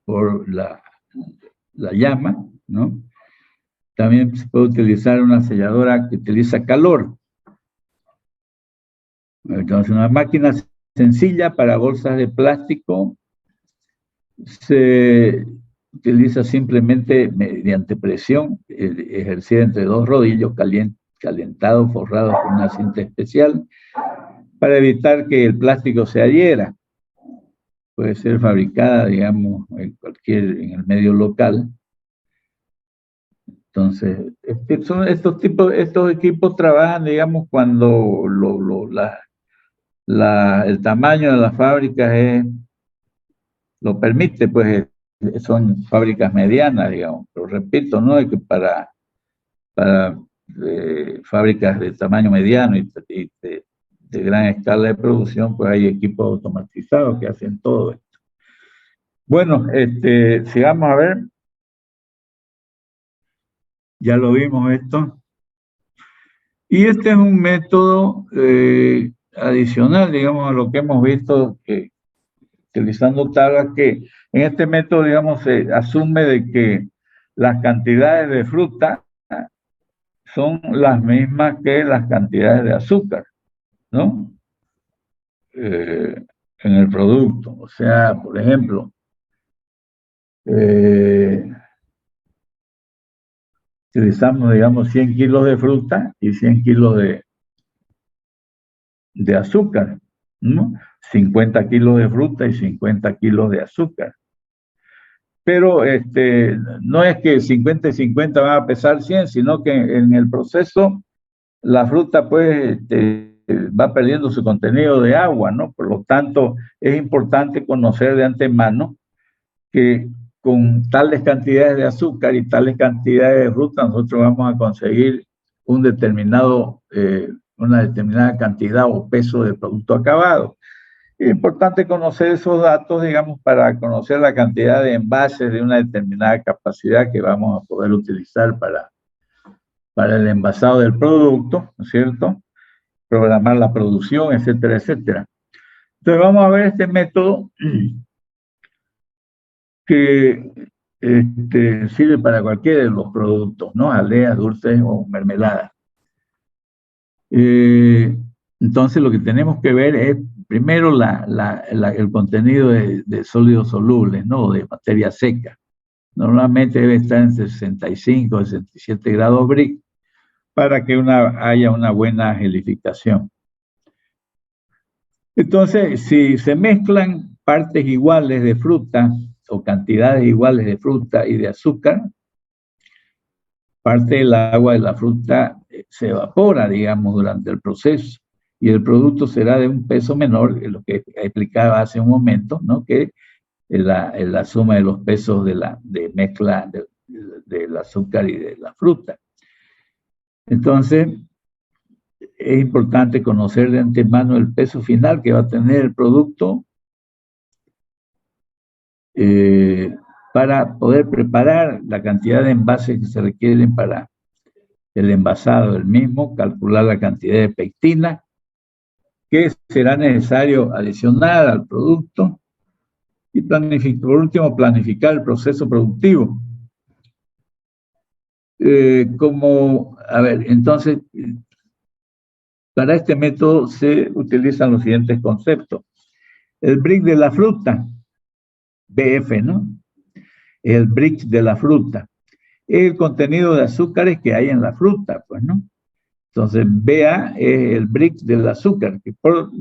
por la llama, ¿no? También se puede utilizar una selladora que utiliza calor. Entonces, una máquina sencilla para bolsas de plástico se utiliza simplemente mediante presión ejercida entre dos rodillos calentados, forrados con una cinta especial, para evitar que el plástico se adhiera. Puede ser fabricada, digamos, en el medio local. Entonces, son estos equipos trabajan, digamos, cuando el tamaño de las fábricas lo permite, pues son fábricas medianas, digamos. Pero repito, ¿no? Es que para fábricas de tamaño mediano y de gran escala de producción, pues hay equipos automatizados que hacen todo esto. Bueno, sigamos a ver. Ya lo vimos esto. Y este es un método adicional, digamos, a lo que hemos visto que utilizando tablas, que en este método, digamos, se asume de que las cantidades de fruta son las mismas que las cantidades de azúcar, ¿no? En el producto. O sea, por ejemplo, utilizamos, digamos, 100 kilos de fruta y 100 kilos de azúcar, ¿no? 50 kilos de fruta y 50 kilos de azúcar. Pero no es que 50 y 50 van a pesar 100, sino que en el proceso la fruta pues va perdiendo su contenido de agua, ¿no? Por lo tanto, es importante conocer de antemano que con tales cantidades de azúcar y tales cantidades de fruta nosotros vamos a conseguir una determinada cantidad o peso del producto acabado. Es importante conocer esos datos, digamos, para conocer la cantidad de envases de una determinada capacidad que vamos a poder utilizar para el envasado del producto, ¿no es cierto? Programar la producción, etcétera, etcétera. Entonces vamos a ver este método que sirve para cualquiera de los productos, ¿no? Aleas, dulces o mermeladas. Entonces lo que tenemos que ver es primero el contenido de sólidos solubles, ¿no? De materia seca. Normalmente debe estar en 65 o 67 grados Brix para que haya una buena gelificación. Entonces, si se mezclan partes iguales de fruta o cantidades iguales de fruta y de azúcar, parte del agua de la fruta se evapora, digamos, durante el proceso y el producto será de un peso menor, lo que explicaba hace un momento, ¿no? Que la suma de los pesos de mezcla del azúcar y de la fruta. Entonces, es importante conocer de antemano el peso final que va a tener el producto para poder preparar la cantidad de envases que se requieren para el envasado del mismo, calcular la cantidad de pectina que será necesario adicionar al producto y por último, planificar el proceso productivo. Entonces, para este método se utilizan los siguientes conceptos. El Brix de la fruta, BF, ¿no? El Brix de la fruta. El contenido de azúcares que hay en la fruta, pues, ¿no? Entonces, BA es el Brix del azúcar, que por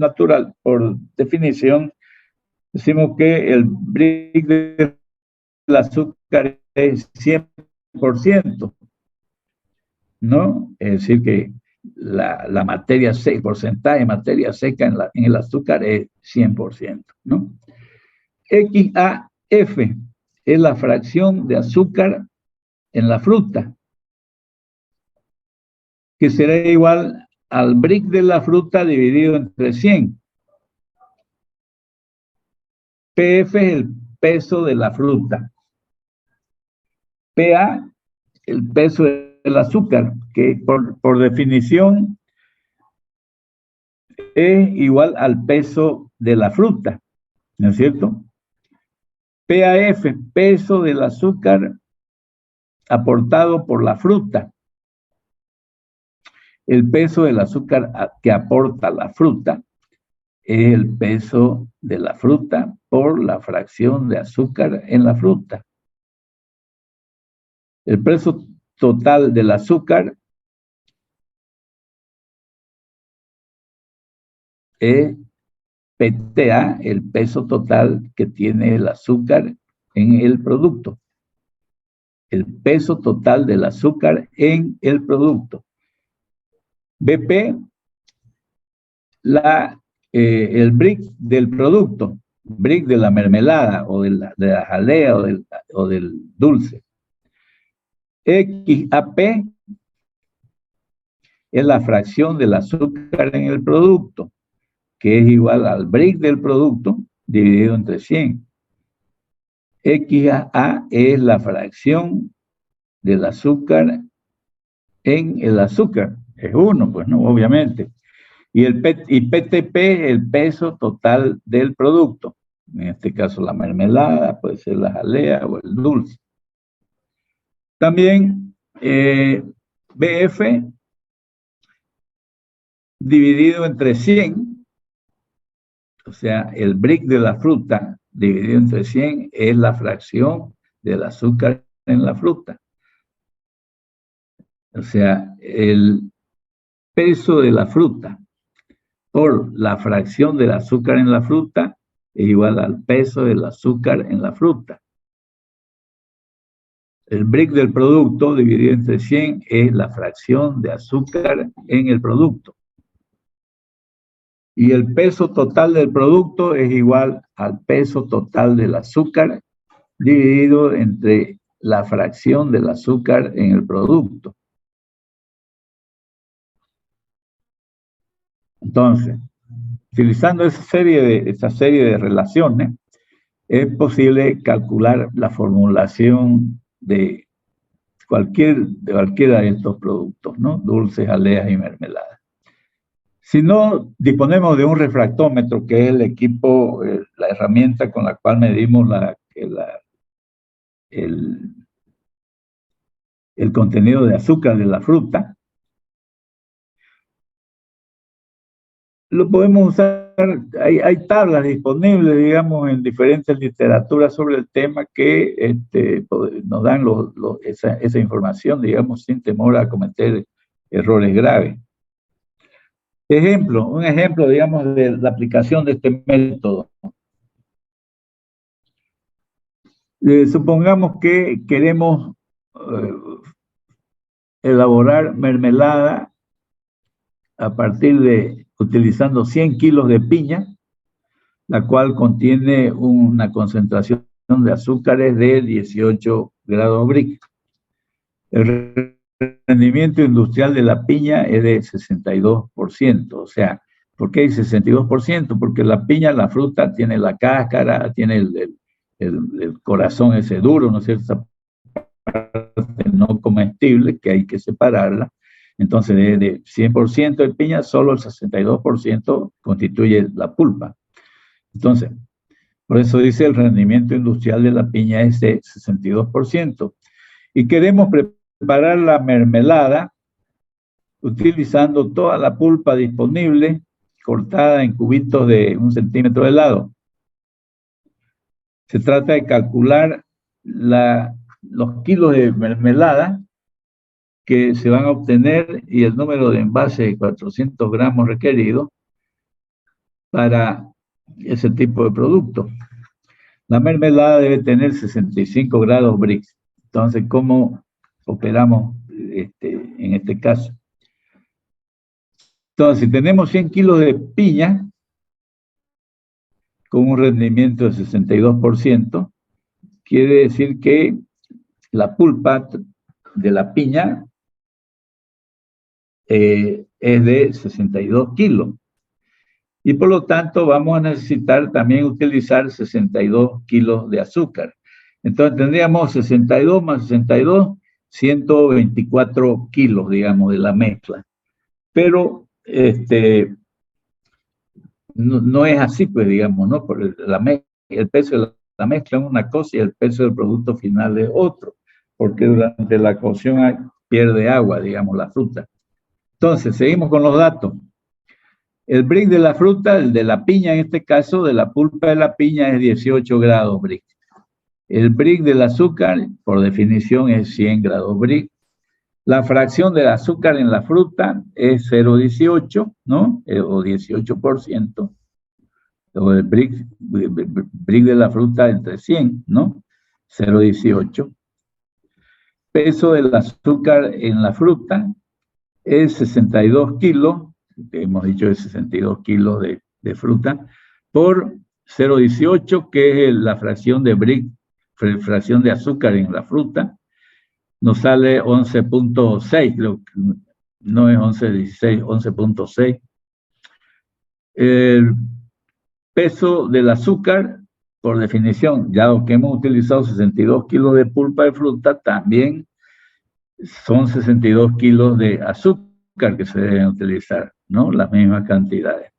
definición, decimos que el Brix del azúcar es 100%, ¿no? Es decir, que la materia seca, el porcentaje de materia seca en el azúcar es 100%, ¿no? XAF es la fracción de azúcar en la fruta, que será igual al Brix de la fruta dividido entre 100. PF es el peso de la fruta. PA, el peso del azúcar, que por definición es igual al peso de la fruta, ¿no es cierto? PAF, peso del azúcar aportado por la fruta. El peso del azúcar que aporta la fruta es el peso de la fruta por la fracción de azúcar en la fruta. El peso total del azúcar es PTA, el peso total que tiene el azúcar en el producto. El peso total del azúcar en el producto. BP, el brick del producto, brick de la mermelada o de la jalea o del dulce. XAP es la fracción del azúcar en el producto, que es igual al brick del producto dividido entre 100. XA es la fracción del azúcar en el azúcar. Es 1, pues no, obviamente. Y PTP es el peso total del producto. En este caso la mermelada, puede ser la jalea o el dulce. También BF dividido entre 100, o sea, el brick de la fruta dividido entre 100 es la fracción del azúcar en la fruta. O sea, el peso de la fruta por la fracción del azúcar en la fruta es igual al peso del azúcar en la fruta. El brick del producto dividido entre 100 es la fracción de azúcar en el producto. Y el peso total del producto es igual al peso total del azúcar dividido entre la fracción del azúcar en el producto. Entonces, utilizando esa serie de relaciones, es posible calcular la formulación de cualquiera de estos productos, ¿no? Dulces, jaleas y mermeladas. Si no disponemos de un refractómetro, que es el equipo, la herramienta con la cual medimos el contenido de azúcar de la fruta, lo podemos usar. Hay tablas disponibles, digamos, en diferentes literaturas sobre el tema que nos dan esa información, digamos, sin temor a cometer errores graves. Un ejemplo, digamos, de la aplicación de este método. Supongamos que queremos elaborar mermelada a partir de utilizando 100 kilos de piña, la cual contiene una concentración de azúcares de 18 grados Brix. El rendimiento industrial de la piña es de 62%, o sea, ¿por qué hay 62%? Porque la piña, la fruta, tiene la cáscara, tiene el corazón ese duro, ¿no es cierto? Esa parte no comestible que hay que separarla. Entonces, de 100% de piña, solo el 62% constituye la pulpa. Entonces, por eso dice el rendimiento industrial de la piña es de 62%. Y queremos preparar la mermelada utilizando toda la pulpa disponible, cortada en cubitos de 1 centímetro de lado. Se trata de calcular los kilos de mermelada que se van a obtener y el número de envases de 400 gramos requerido para ese tipo de producto. La mermelada debe tener 65 grados Brix. Entonces, ¿cómo operamos en este caso? Entonces, si tenemos 100 kilos de piña con un rendimiento de 62%, quiere decir que la pulpa de la piña es de 62 kilos. Y por lo tanto vamos a necesitar también utilizar 62 kilos de azúcar. Entonces tendríamos 62 más 62, 124 kilos, digamos, de la mezcla. Pero no es así, pues, digamos, ¿no? Porque el peso de la mezcla es una cosa y el peso del producto final es otro, porque durante la cocción pierde agua, digamos, la fruta. Entonces, seguimos con los datos. El brick de la fruta, el de la piña en este caso, de la pulpa de la piña es 18 grados brick. El brick del azúcar, por definición, es 100 grados brick. La fracción del azúcar en la fruta es 0,18, ¿no? O 18%. O el brick de la fruta entre 100, ¿no? 0,18. Peso del azúcar en la fruta es 62 kilos, hemos dicho de 62 kilos de fruta, por 0,18, que es la fracción de brick, fracción de azúcar en la fruta, nos sale 11.6, creo que no es 11.16, 11.6. El peso del azúcar, por definición, ya que hemos utilizado 62 kilos de pulpa de fruta, también son 62 kilos de azúcar que se deben utilizar, ¿no? Las mismas cantidades.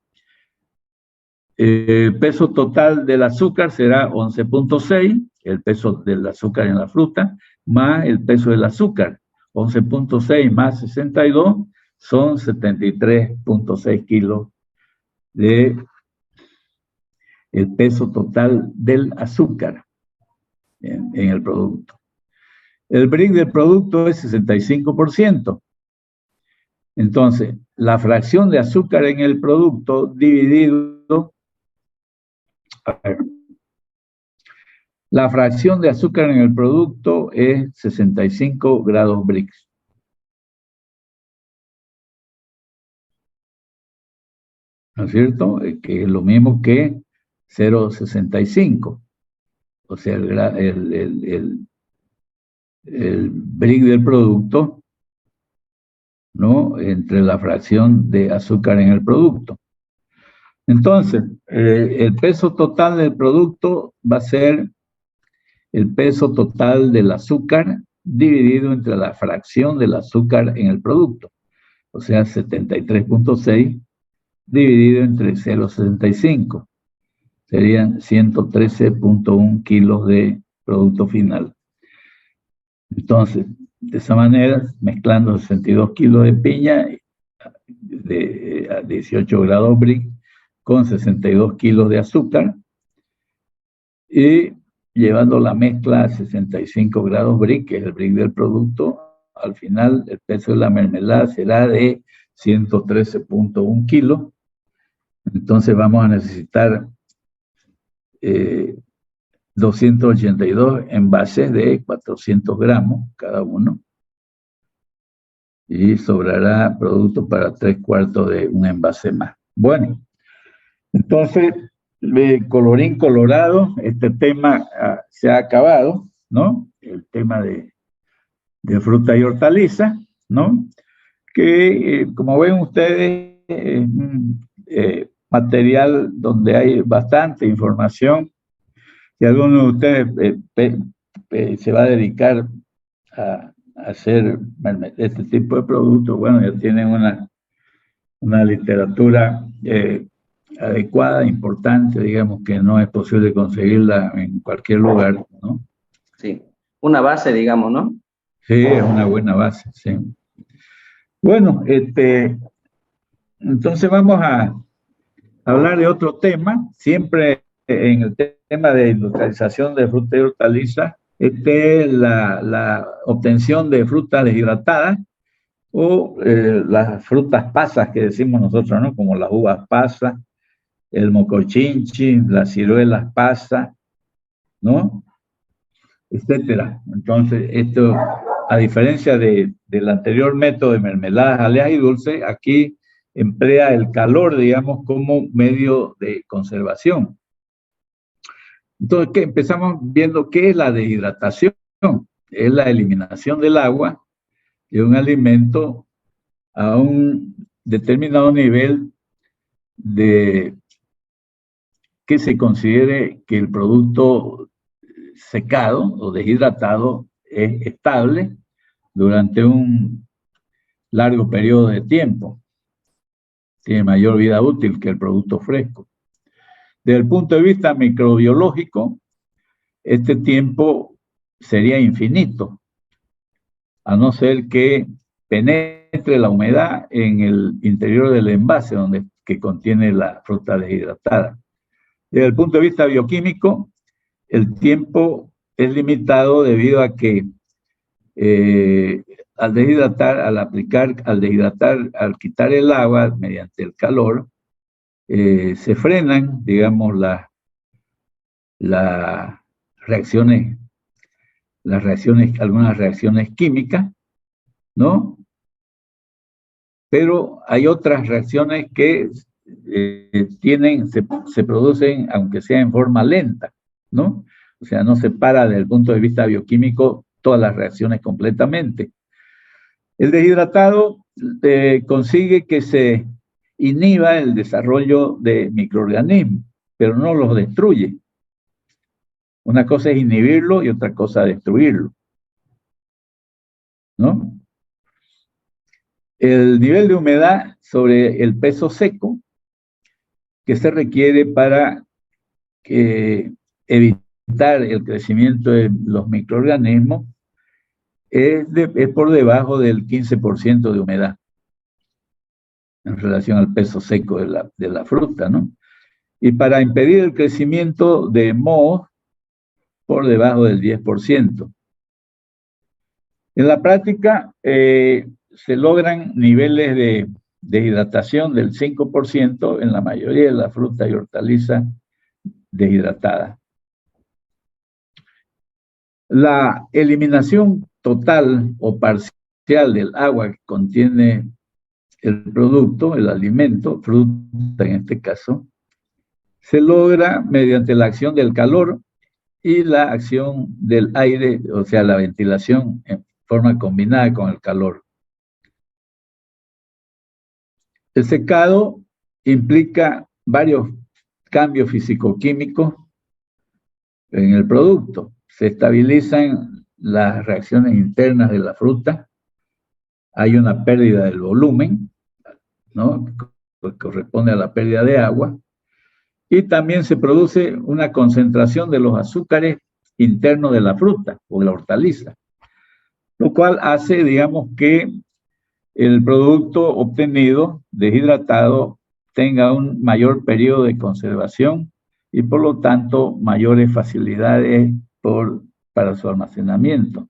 El peso total del azúcar será 11.6, el peso del azúcar en la fruta, más el peso del azúcar. 11.6 más 62 son 73.6 kilos de el peso total del azúcar en el producto. El brick del producto es 65%. Entonces, la fracción de azúcar en el producto dividido... La fracción de azúcar en el producto es 65 grados Brix. ¿No es cierto? Que es lo mismo que 0,65. O sea, el Brix del producto, ¿no? Entre la fracción de azúcar en el producto. Entonces, el peso total del producto va a ser el peso total del azúcar dividido entre la fracción del azúcar en el producto. O sea, 73.6 dividido entre 0,65. Serían 113.1 kilos de producto final. Entonces, de esa manera, mezclando 62 kilos de piña a 18 grados Brix con 62 kilos de azúcar y llevando la mezcla a 65 grados Brix, que es el Brix del producto, al final el peso de la mermelada será de 113.1 kilos. Entonces vamos a necesitar 282 envases de 400 gramos cada uno. Y sobrará producto para 3/4 de un envase más. Bueno, entonces, colorín colorado, este tema se ha acabado, ¿no? El tema de fruta y hortaliza, ¿no? Que, como ven ustedes, material donde hay bastante información. Si alguno de ustedes se va a dedicar a hacer este tipo de productos, bueno, ya tienen una literatura adecuada, importante, digamos que no es posible conseguirla en cualquier lugar, ¿no? Sí, una base, digamos, ¿no? Sí, es una buena base, sí. Bueno, entonces vamos a hablar de otro tema, siempre en el tema de industrialización de fruta y hortaliza, la obtención de frutas deshidratadas o las frutas pasas que decimos nosotros, ¿no? Como las uvas pasas, el mocochinchi, las ciruelas pasas, ¿no? Etcétera. Entonces, esto, a diferencia del anterior método de mermeladas, aleas y dulces, aquí emplea el calor, digamos, como medio de conservación. Entonces, ¿qué? Empezamos viendo qué es la deshidratación. Es la eliminación del agua de un alimento a un determinado nivel de que se considere que el producto secado o deshidratado es estable durante un largo periodo de tiempo. Tiene mayor vida útil que el producto fresco. Desde el punto de vista microbiológico, este tiempo sería infinito, a no ser que penetre la humedad en el interior del envase que contiene la fruta deshidratada. Desde el punto de vista bioquímico, el tiempo es limitado debido a que al quitar el agua mediante el calor, se frenan, digamos, algunas reacciones químicas, ¿no? Pero hay otras reacciones que se producen, aunque sea en forma lenta, ¿no? O sea, no se para desde el punto de vista bioquímico todas las reacciones completamente. El deshidratado consigue que se inhiba el desarrollo de microorganismos, pero no los destruye. Una cosa es inhibirlo y otra cosa destruirlo, ¿no? El nivel de humedad sobre el peso seco que se requiere para evitar el crecimiento de los microorganismos es por debajo del 15% de humedad en relación al peso seco de la fruta, ¿no? Y para impedir el crecimiento de mohos por debajo del 10%. En la práctica se logran niveles de hidratación del 5% en la mayoría de las frutas y hortalizas deshidratadas. La eliminación total o parcial del agua que contiene el producto, el alimento, fruta en este caso, se logra mediante la acción del calor y la acción del aire, o sea, la ventilación en forma combinada con el calor. El secado implica varios cambios físico-químicos en el producto. Se estabilizan las reacciones internas de la fruta, hay una pérdida del volumen, ¿no? Que corresponde a la pérdida de agua, y también se produce una concentración de los azúcares internos de la fruta o de la hortaliza, lo cual hace, digamos, que el producto obtenido, deshidratado, tenga un mayor periodo de conservación y por lo tanto mayores facilidades para su almacenamiento.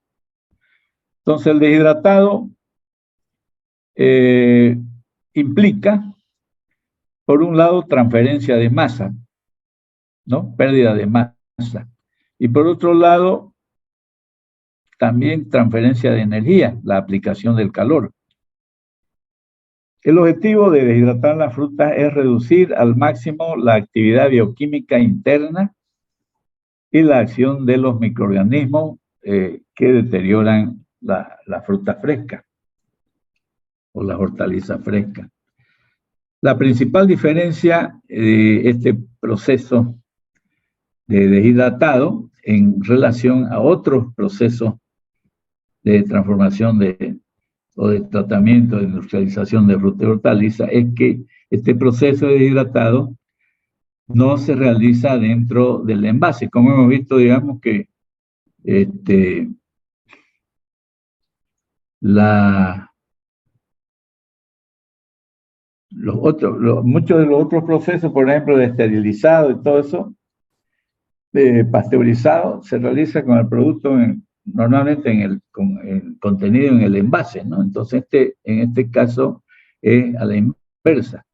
Entonces el deshidratado implica, por un lado, transferencia de masa, ¿no? Pérdida de masa. Y por otro lado, también transferencia de energía, la aplicación del calor. El objetivo de deshidratar la fruta es reducir al máximo la actividad bioquímica interna y la acción de los microorganismos que deterioran la fruta fresca o las hortalizas frescas. La principal diferencia de este proceso de deshidratado en relación a otros procesos de transformación o de tratamiento, de industrialización de fruta y hortaliza, es que este proceso de deshidratado no se realiza dentro del envase. Como hemos visto, digamos que muchos de los otros procesos, por ejemplo, de esterilizado y todo eso, pasteurizado, se realiza con el producto normalmente con el contenido en el envase, ¿no? Entonces, en este caso es a la inversa.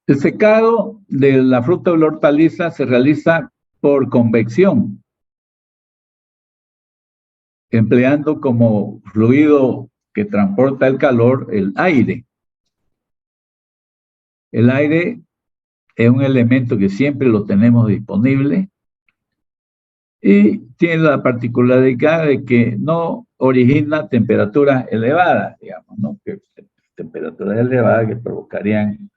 El secado de la fruta o la hortaliza se realiza por convección, empleando como fluido que transporta el calor el aire. El aire es un elemento que siempre lo tenemos disponible y tiene la particularidad de que no origina temperaturas elevadas, digamos, ¿no? Que temperaturas elevadas que provocarían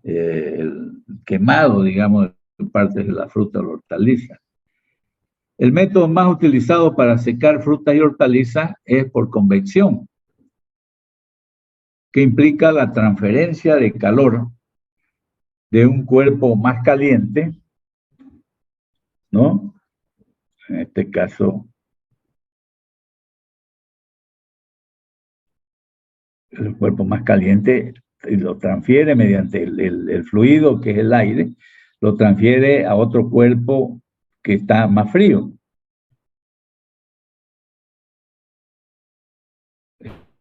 el quemado, digamos, de partes de la fruta o la hortaliza. El método más utilizado para secar frutas y hortalizas es por convección, que implica la transferencia de calor de un cuerpo más caliente, ¿no? En este caso, el cuerpo más caliente lo transfiere mediante el fluido, que es el aire, lo transfiere a otro cuerpo que está más frío.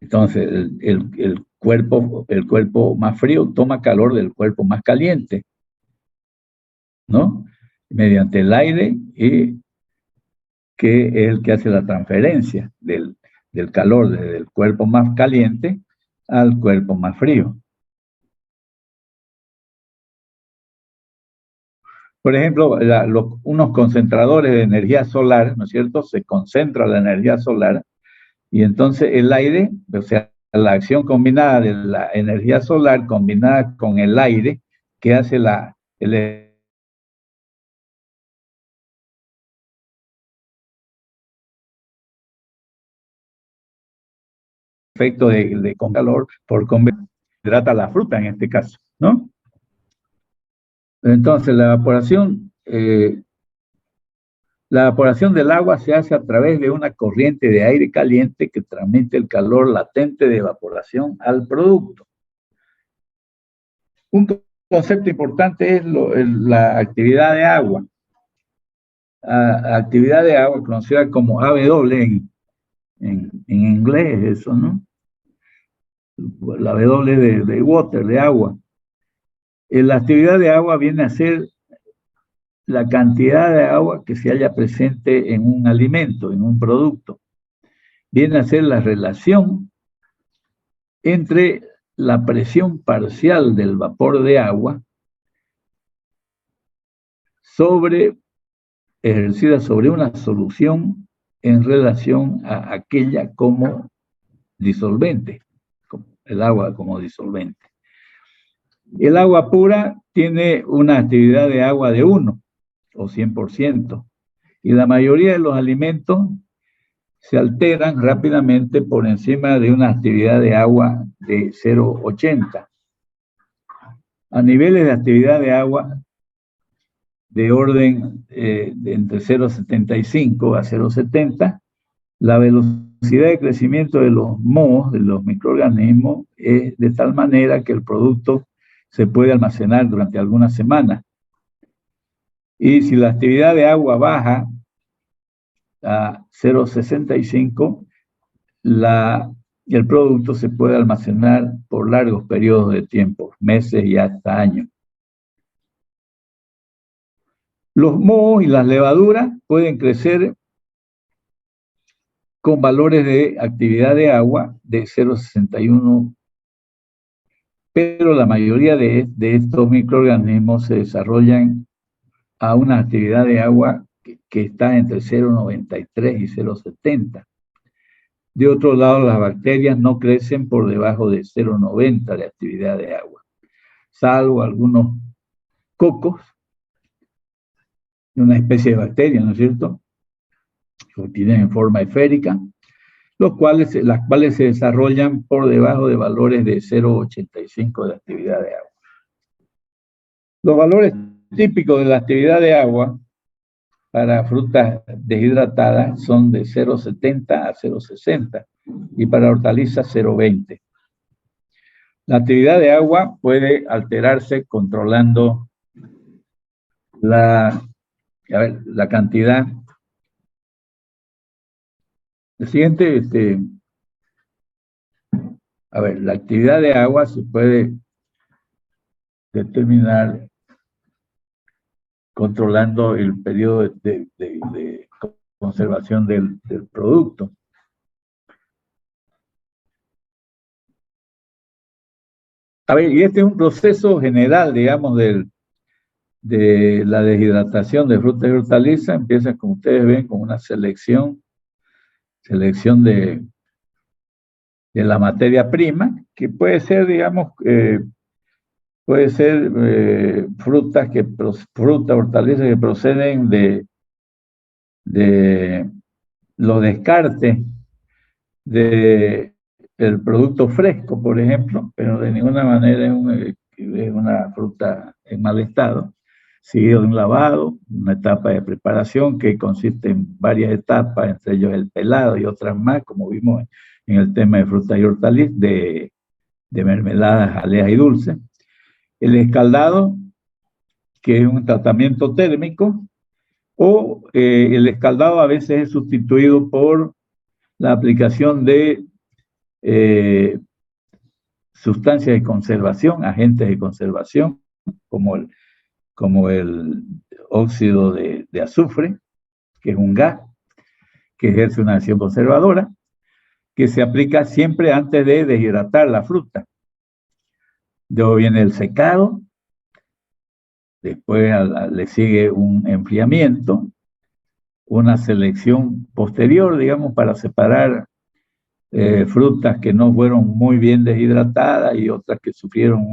Entonces, el cuerpo más frío toma calor del cuerpo más caliente, ¿no? Mediante el aire, y que es el que hace la transferencia del calor desde el cuerpo más caliente al cuerpo más frío. Por ejemplo, unos concentradores de energía solar, ¿no es cierto? Se concentra la energía solar y entonces el aire, o sea, la acción combinada de la energía solar combinada con el aire que hace el efecto con calor por convección, hidrata la fruta en este caso, ¿no? Entonces la evaporación del agua se hace a través de una corriente de aire caliente que transmite el calor latente de evaporación al producto. Un concepto importante es la actividad de agua. Actividad de agua conocida como AW en inglés, eso, ¿no? La W de water, de agua. La actividad de agua viene a ser la cantidad de agua que se halla presente en un alimento, en un producto. Viene a ser la relación entre la presión parcial del vapor de agua ejercida sobre una solución en relación a aquella como disolvente, el agua como disolvente. El agua pura tiene una actividad de agua de 1 o 100%, y la mayoría de los alimentos se alteran rápidamente por encima de una actividad de agua de 0,80. A niveles de actividad de agua de orden de entre 0,75 a 0,70, la velocidad de crecimiento de los mohos, de los microorganismos, es de tal manera que el producto se puede almacenar durante algunas semanas. Y si la actividad de agua baja a 0,65, el producto se puede almacenar por largos periodos de tiempo, meses y hasta años. Los mohos y las levaduras pueden crecer con valores de actividad de agua de 0,61, pero la mayoría de estos microorganismos se desarrollan a una actividad de agua que está entre 0,93 y 0,70. De otro lado, las bacterias no crecen por debajo de 0,90 de actividad de agua, salvo algunos cocos, una especie de bacteria, ¿no es cierto?, que tienen en forma esférica, las cuales se desarrollan por debajo de valores de 0,85 de actividad de agua. Los valores típicos de la actividad de agua para frutas deshidratadas son de 0,70 a 0,60 y para hortalizas 0,20. La actividad de agua puede alterarse controlando la cantidad. El siguiente, la actividad de agua se puede determinar controlando el periodo de conservación del producto. Y este es un proceso general, digamos, de la deshidratación de frutas y hortalizas. Empieza, como ustedes ven, con una selección de la materia prima, que puede ser, digamos, frutas, hortalizas que proceden de de los descartes del producto fresco, por ejemplo, pero de ninguna manera es una fruta en mal estado, seguido de un lavado, una etapa de preparación que consiste en varias etapas, entre ellos el pelado y otras más, como vimos en el tema de frutas y hortalizas, de mermeladas, jaleas y dulces. El escaldado, que es un tratamiento térmico, o el escaldado a veces es sustituido por la aplicación de sustancias de conservación, agentes de conservación, como el óxido de azufre, que es un gas que ejerce una acción conservadora, que se aplica siempre antes de deshidratar la fruta. Luego viene el secado, después le sigue un enfriamiento, una selección posterior, digamos, para separar frutas que no fueron muy bien deshidratadas y otras que sufrieron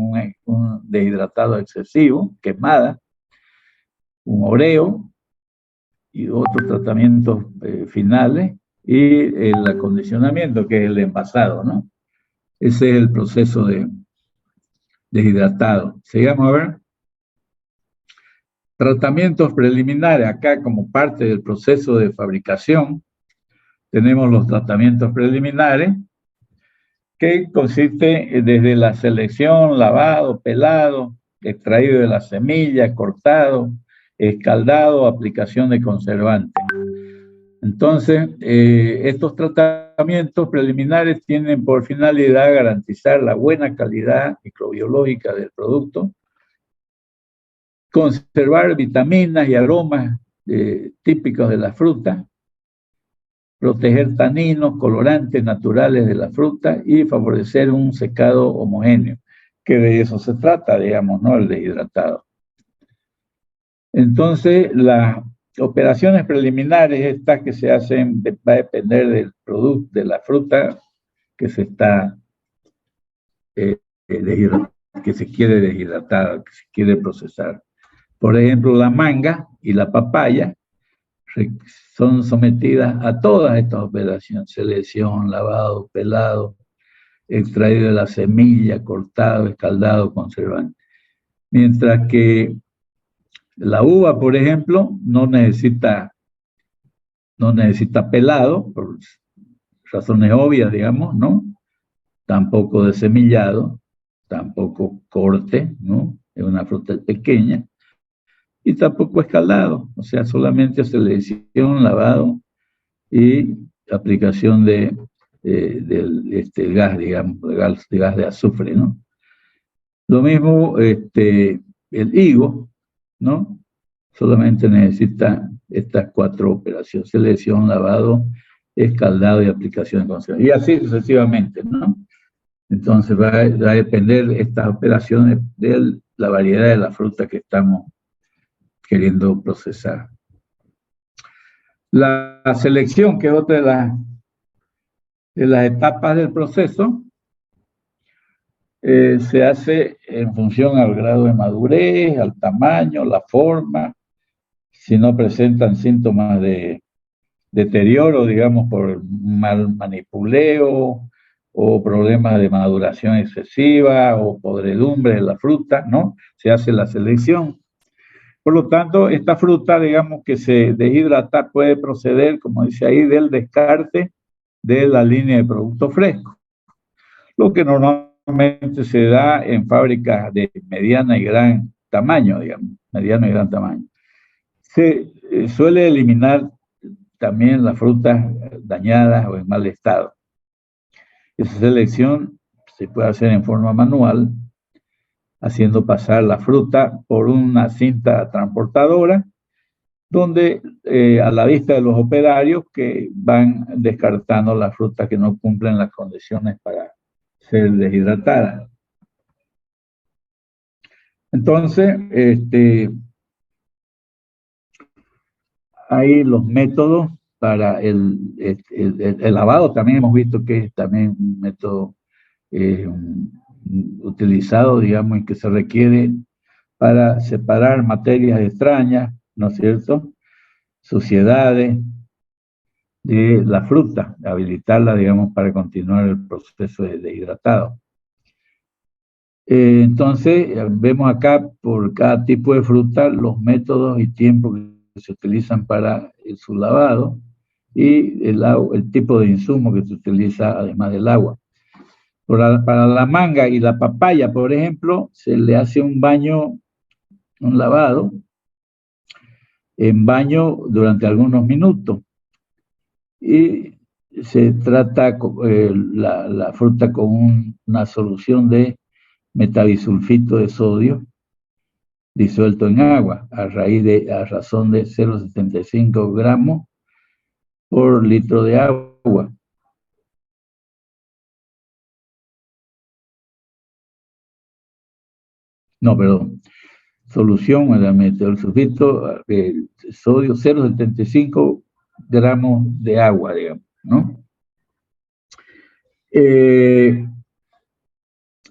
un deshidratado excesivo, quemadas, un oreo y otros tratamientos finales, y el acondicionamiento, que es el envasado, ¿no? Ese es el proceso de deshidratado. Sigamos a ver. Tratamientos preliminares, acá como parte del proceso de fabricación, tenemos los tratamientos preliminares, que consiste desde la selección, lavado, pelado, extraído de la semilla, cortado, escaldado, aplicación de conservantes. Entonces, estos tratamientos preliminares tienen por finalidad garantizar la buena calidad microbiológica del producto, conservar vitaminas y aromas típicos de la fruta, proteger taninos, colorantes naturales de la fruta y favorecer un secado homogéneo, que de eso se trata, digamos, ¿no? El deshidratado. Entonces, las operaciones preliminares, estas que se hacen, va a depender del producto, de la fruta que se está que se quiere deshidratar, que se quiere procesar. Por ejemplo, la manga y la papaya son sometidas a todas estas operaciones: selección, lavado, pelado, extraído de la semilla, cortado, escaldado, conservante. Mientras que la uva, por ejemplo, no necesita pelado, por razones obvias, digamos, ¿no? Tampoco de semillado, tampoco corte, ¿no? Es una fruta pequeña. Y tampoco escaldado, o sea, solamente selección, lavado y aplicación del gas, digamos, de gas de azufre, ¿no? Lo mismo el higo, ¿no? Solamente necesita estas 4 operaciones: selección, lavado, escaldado y aplicación de conservación. Y así sucesivamente, ¿no? Entonces va a depender estas operaciones de la variedad de la fruta que estamos queriendo procesar. La selección, que es otra de las etapas del proceso, se hace en función al grado de madurez, al tamaño, la forma, si no presentan síntomas de deterioro, digamos, por mal manipuleo o problemas de maduración excesiva o podredumbre de la fruta, ¿no? Se hace la selección. Por lo tanto, esta fruta, digamos, que se deshidrata, puede proceder, como dice ahí, del descarte de la línea de productos frescos, lo que normalmente se da en fábricas de mediana y gran tamaño, digamos, mediano y gran tamaño. Se suele eliminar también las frutas dañadas o en mal estado. Esa selección se puede hacer en forma manual, haciendo pasar la fruta por una cinta transportadora, donde a la vista de los operarios que van descartando las frutas que no cumplen las condiciones para ser deshidratadas. Entonces, hay los métodos para el lavado. También hemos visto que es también un método utilizado, digamos, y que se requiere para separar materias extrañas, ¿no es cierto? suciedades de la fruta, habilitarla, digamos, para continuar el proceso de hidratado. Entonces, vemos acá por cada tipo de fruta los métodos y tiempos que se utilizan para su lavado y el tipo de insumo que se utiliza además del agua. Para la manga y la papaya, por ejemplo, se le hace un baño, un lavado, en baño durante algunos minutos. Y se trata la fruta con una solución de metabisulfito de sodio disuelto en agua a razón de 0,75 gramos por litro de agua. No, perdón. Solución de metabisulfito de sodio, 0,75 gramos de agua, digamos, ¿no?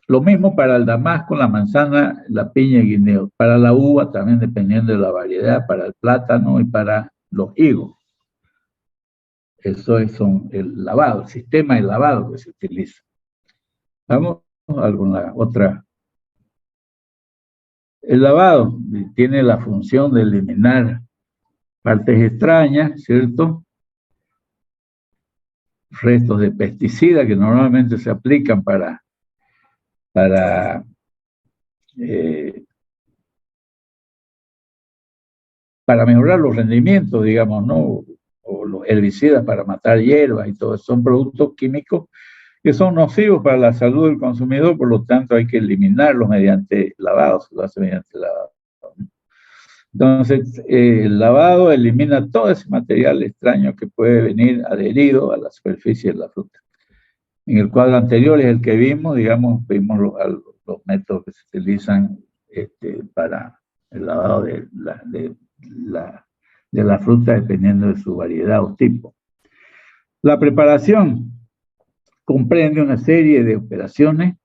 Lo mismo para el damasco, la manzana, la piña y guineo. Para la uva también dependiendo de la variedad, para el plátano y para los higos. Eso es el lavado, el sistema de lavado que se utiliza. Vamos a alguna otra. El lavado tiene la función de eliminar partes extrañas, ¿cierto? Restos de pesticidas que normalmente se aplican para mejorar los rendimientos, digamos, ¿no? O los herbicidas para matar hierbas y todo eso. Son productos químicos que son nocivos para la salud del consumidor, por lo tanto hay que eliminarlos mediante lavado, se lo hace mediante lavado. Entonces, el lavado elimina todo ese material extraño que puede venir adherido a la superficie de la fruta. En el cuadro anterior es el que vimos, digamos, vimos los métodos que se utilizan para el lavado de la fruta dependiendo de su variedad o tipo. La preparación comprende una serie de operaciones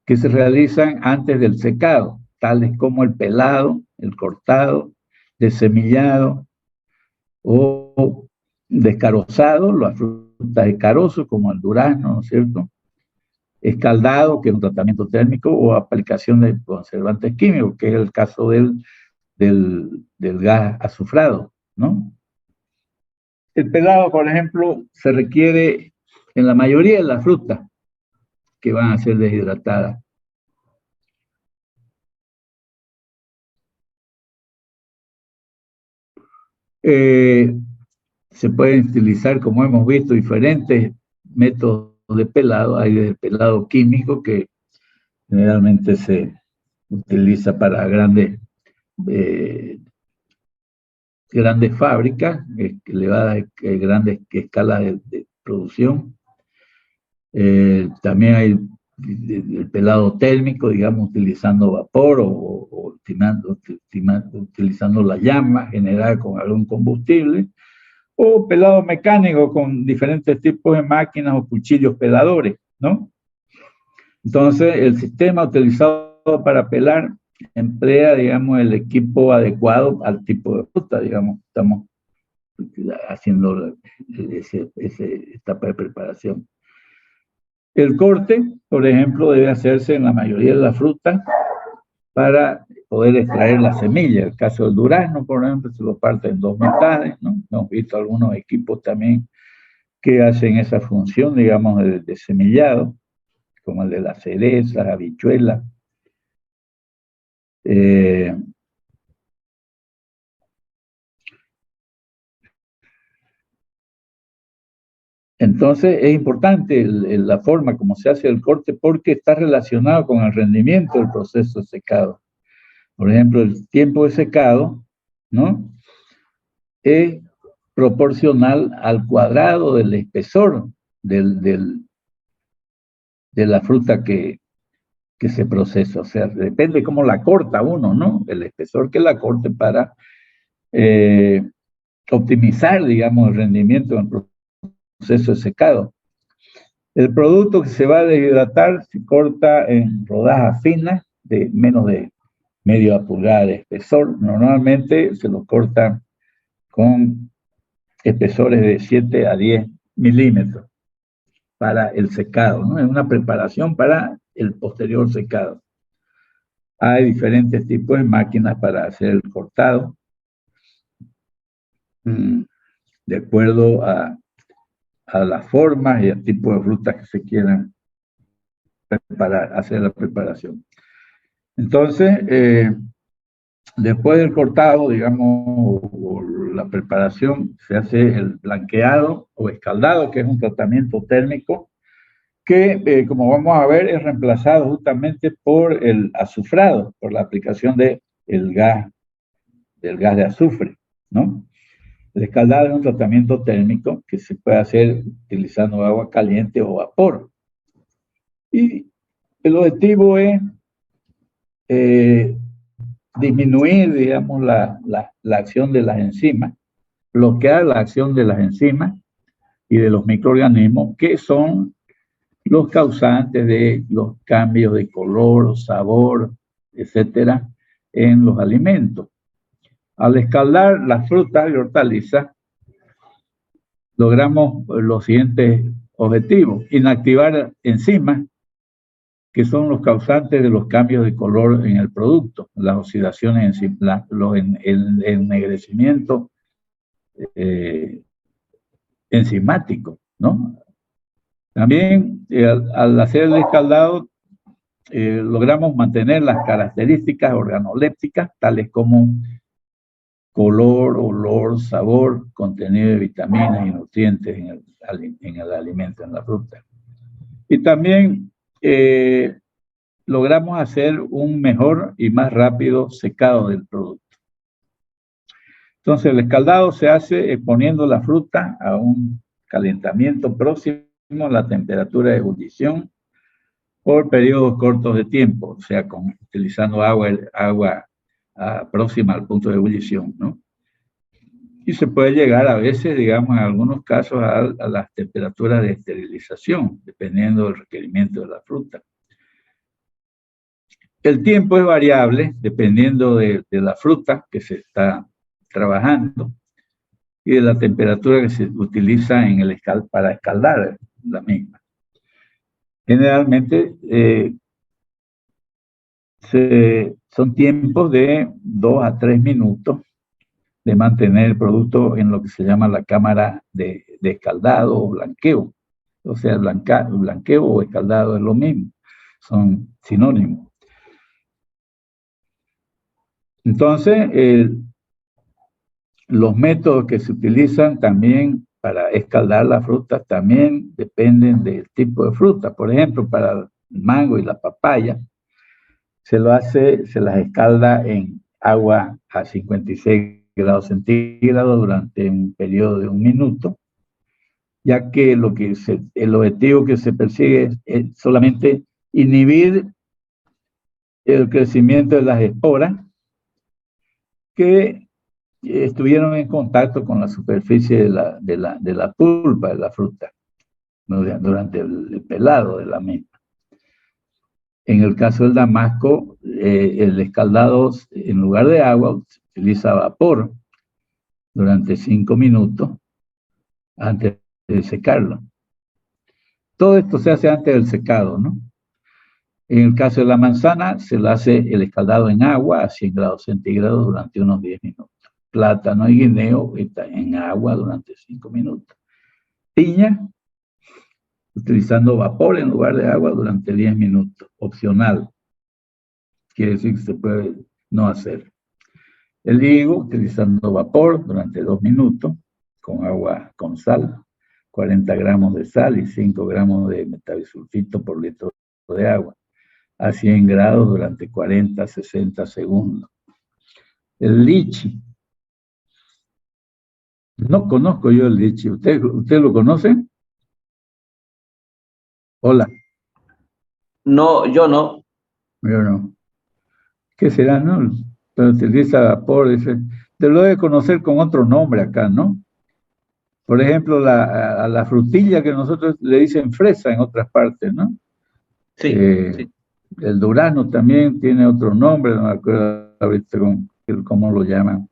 que se realizan antes del secado, tales como el pelado, el cortado, desemillado o descarozado, las frutas de carozo como el durazno, ¿no es cierto? Escaldado, que es un tratamiento térmico, o aplicación de conservantes químicos, que es el caso del gas azufrado, ¿no? El pelado, por ejemplo, se requiere en la mayoría de las frutas que van a ser deshidratadas. Se pueden utilizar, como hemos visto, diferentes métodos de pelado. Hay el pelado químico, que generalmente se utiliza para grandes fábricas, elevadas, grandes escalas de producción. También hay el pelado térmico, digamos, utilizando vapor o utilizando la llama generada con algún combustible, o pelado mecánico con diferentes tipos de máquinas o cuchillos peladores, ¿no? Entonces, el sistema utilizado para pelar emplea, digamos, el equipo adecuado al tipo de fruta, digamos. Estamos haciendo esa etapa de preparación. El corte, por ejemplo, debe hacerse en la mayoría de las frutas para poder extraer la semilla. El caso del durazno, por ejemplo, se lo parte en dos mitades, ¿no? Hemos visto algunos equipos también que hacen esa función, digamos, de semillado, como el de las cerezas, habichuelas. Entonces es importante la forma como se hace el corte porque está relacionado con el rendimiento del proceso de secado. Por ejemplo, el tiempo de secado, ¿no?, es proporcional al cuadrado del espesor de la fruta que se procesa. O sea, depende cómo la corta uno, ¿no? El espesor que la corte para optimizar, digamos, el rendimiento del proceso de secado. El producto que se va a deshidratar se corta en rodajas finas de menos de media pulgada de espesor. Normalmente se lo corta con espesores de 7 a 10 milímetros para el secado, ¿no? Es una preparación para el posterior secado. Hay diferentes tipos de máquinas para hacer el cortado, de acuerdo a las formas y al tipo de frutas que se quieran preparar, hacer la preparación. Entonces, después del cortado, digamos, o la preparación, se hace el blanqueado o escaldado, que es un tratamiento térmico que, como vamos a ver, es reemplazado justamente por el azufrado, por la aplicación del gas de azufre, ¿no? El escaldado es un tratamiento térmico que se puede hacer utilizando agua caliente o vapor. Y el objetivo es disminuir, digamos, la acción de las enzimas, bloquear la acción de las enzimas y de los microorganismos que son los causantes de los cambios de color, sabor, etcétera, en los alimentos. Al escaldar las frutas y hortalizas, logramos los siguientes objetivos: inactivar enzimas que son los causantes de los cambios de color en el producto, las oxidaciones, el ennegrecimiento enzimático, ¿no? También al hacer el escaldado logramos mantener las características organolépticas, tales como color, olor, sabor, contenido de vitaminas y nutrientes en el alimento, en la fruta. Y también logramos hacer un mejor y más rápido secado del producto. Entonces, el escaldado se hace exponiendo la fruta a un calentamiento próximo a la temperatura de ebullición por periodos cortos de tiempo, o sea, utilizando agua próxima al punto de ebullición, ¿no? Y se puede llegar a veces, digamos, en algunos casos a las temperaturas de esterilización, dependiendo del requerimiento de la fruta. El tiempo es variable dependiendo de la fruta que se está trabajando y de la temperatura que se utiliza para escaldar la misma. Generalmente son tiempos de 2 a 3 minutos de mantener el producto en lo que se llama la cámara de escaldado o blanqueo. O sea, blanqueo o escaldado es lo mismo, son sinónimos. Entonces, los métodos que se utilizan también para escaldar las frutas también dependen del tipo de fruta. Por ejemplo, para el mango y la papaya, se las escalda en agua a 56 grados centígrados durante un periodo de 1 minuto, ya que el objetivo que se persigue es solamente inhibir el crecimiento de las esporas que estuvieron en contacto con la superficie de la pulpa de la fruta, ¿no?, durante el pelado de la misma. En el caso del damasco, el escaldado, en lugar de agua, se utiliza vapor durante 5 minutos antes de secarlo. Todo esto se hace antes del secado, ¿no? En el caso de la manzana, se le hace el escaldado en agua a 100 grados centígrados durante unos 10 minutos. Plátano y guineo está en agua durante 5 minutos. Piña, utilizando vapor en lugar de agua durante 10 minutos. Opcional. Quiere decir que se puede no hacer. El higo, utilizando vapor durante 2 minutos, con agua con sal, 40 gramos de sal y 5 gramos de metabisulfito por litro de agua, a 100 grados durante 40 a 60 segundos. El lichi. No conozco yo el lichi. ¿Usted lo conoce? Hola. No, yo no. Yo no. ¿Qué será, no? Pero utiliza vapor, dice. Te lo debe conocer con otro nombre acá, ¿no? Por ejemplo, a la frutilla que nosotros le dicen fresa en otras partes, ¿no? Sí, sí. El durazno también tiene otro nombre, no me acuerdo ahorita cómo lo llaman.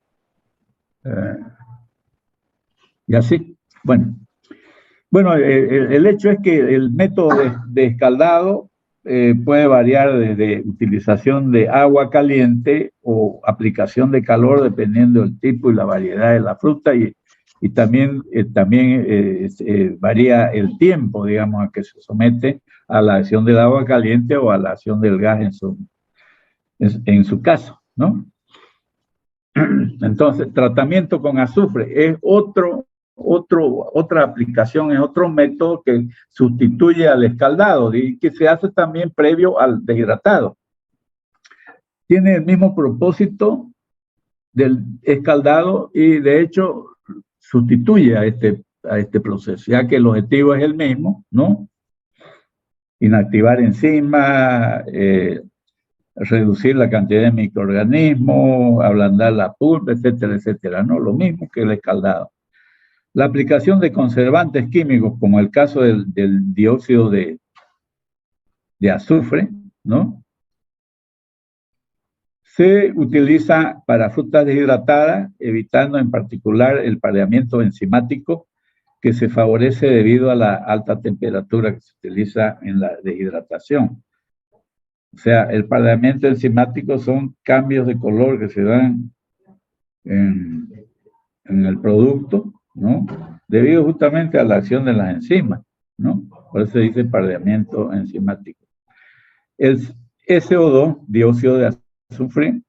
Y así, bueno. Bueno, el hecho es que el método de escaldado puede variar desde utilización de agua caliente o aplicación de calor dependiendo del tipo y la variedad de la fruta y también varía el tiempo, digamos, a que se somete a la acción del agua caliente o a la acción del gas en su caso, ¿no? Entonces, tratamiento con azufre es otra aplicación, es otro método que sustituye al escaldado y que se hace también previo al deshidratado. Tiene el mismo propósito del escaldado y de hecho sustituye a este proceso, ya que el objetivo es el mismo, ¿no? Inactivar enzimas, reducir la cantidad de microorganismos, ablandar la pulpa, etcétera, etcétera, ¿no? Lo mismo que el escaldado. La aplicación de conservantes químicos, como el caso del dióxido de azufre, ¿no? Se utiliza para frutas deshidratadas, evitando en particular el pareamiento enzimático que se favorece debido a la alta temperatura que se utiliza en la deshidratación. O sea, el pareamiento enzimático son cambios de color que se dan en el producto, ¿no? Debido justamente a la acción de las enzimas, ¿no? Por eso se dice pareamiento enzimático. El SO2, dióxido de azufre,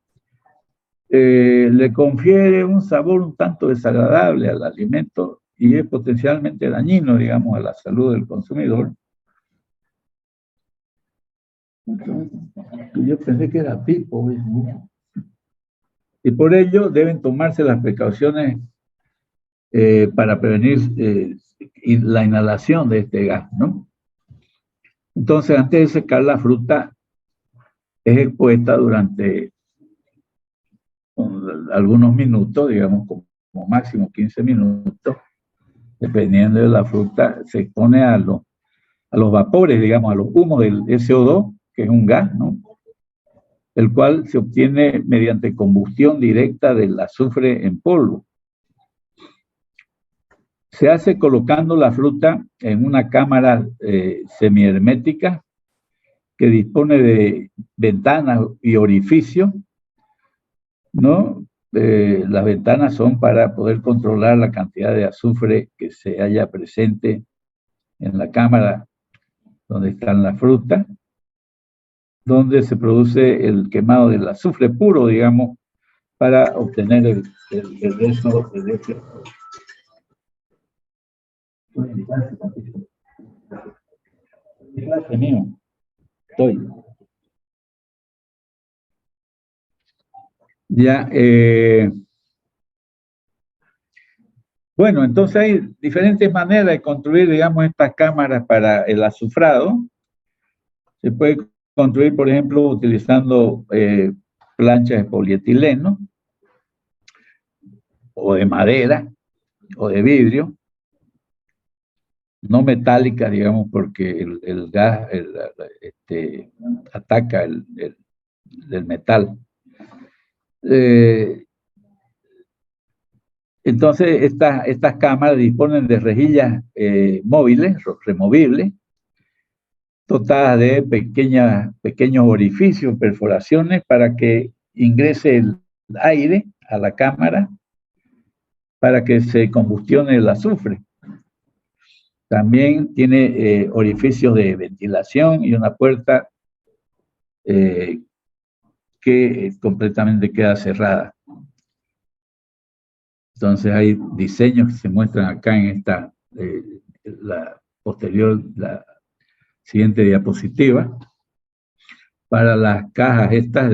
le confiere un sabor un tanto desagradable al alimento y es potencialmente dañino, digamos, a la salud del consumidor. Yo pensé que era pipo, ¿no? Y por ello deben tomarse las precauciones para prevenir la inhalación de este gas, ¿no? Entonces, antes de secar la fruta, es expuesta durante algunos minutos, digamos como máximo 15 minutos, dependiendo de la fruta, se expone a los vapores, digamos, a los humos del SO2, que es un gas, ¿no? El cual se obtiene mediante combustión directa del azufre en polvo. Se hace colocando la fruta en una cámara semihermética que dispone de ventanas y orificios, ¿no? Las ventanas son para poder controlar la cantidad de azufre que se haya presente en la cámara donde están las frutas, donde se produce el quemado del azufre puro, digamos, para obtener el resto del efecto. Estoy. Ya, bueno, entonces hay diferentes maneras de construir, digamos, estas cámaras para el azufrado. Se puede construir, por ejemplo, utilizando planchas de polietileno, o de madera, o de vidrio, no metálicas, digamos, porque el gas ataca el metal. Entonces, estas cámaras disponen de rejillas móviles, removibles, dotadas de pequeños orificios, perforaciones, para que ingrese el aire a la cámara para que se combustione el azufre. También tiene orificios de ventilación y una puerta que completamente queda cerrada. Entonces hay diseños que se muestran acá en la siguiente diapositiva, para las cajas estas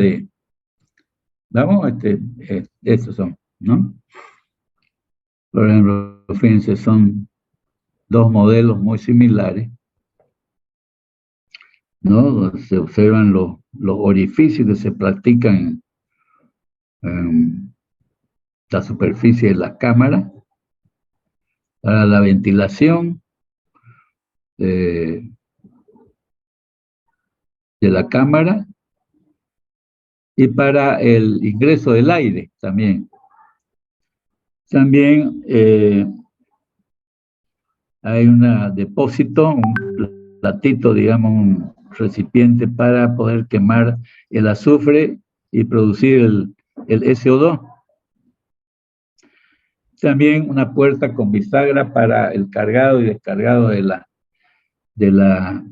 vamos, estos son, ¿no? Por ejemplo, fíjense, son dos modelos muy similares, ¿no? Se observan los orificios que se practican en la superficie de la cámara para la ventilación de la cámara y para el ingreso del aire también. También hay un depósito, un platito, digamos, un recipiente para poder quemar el azufre y producir el SO2. También una puerta con bisagra para el cargado y descargado de la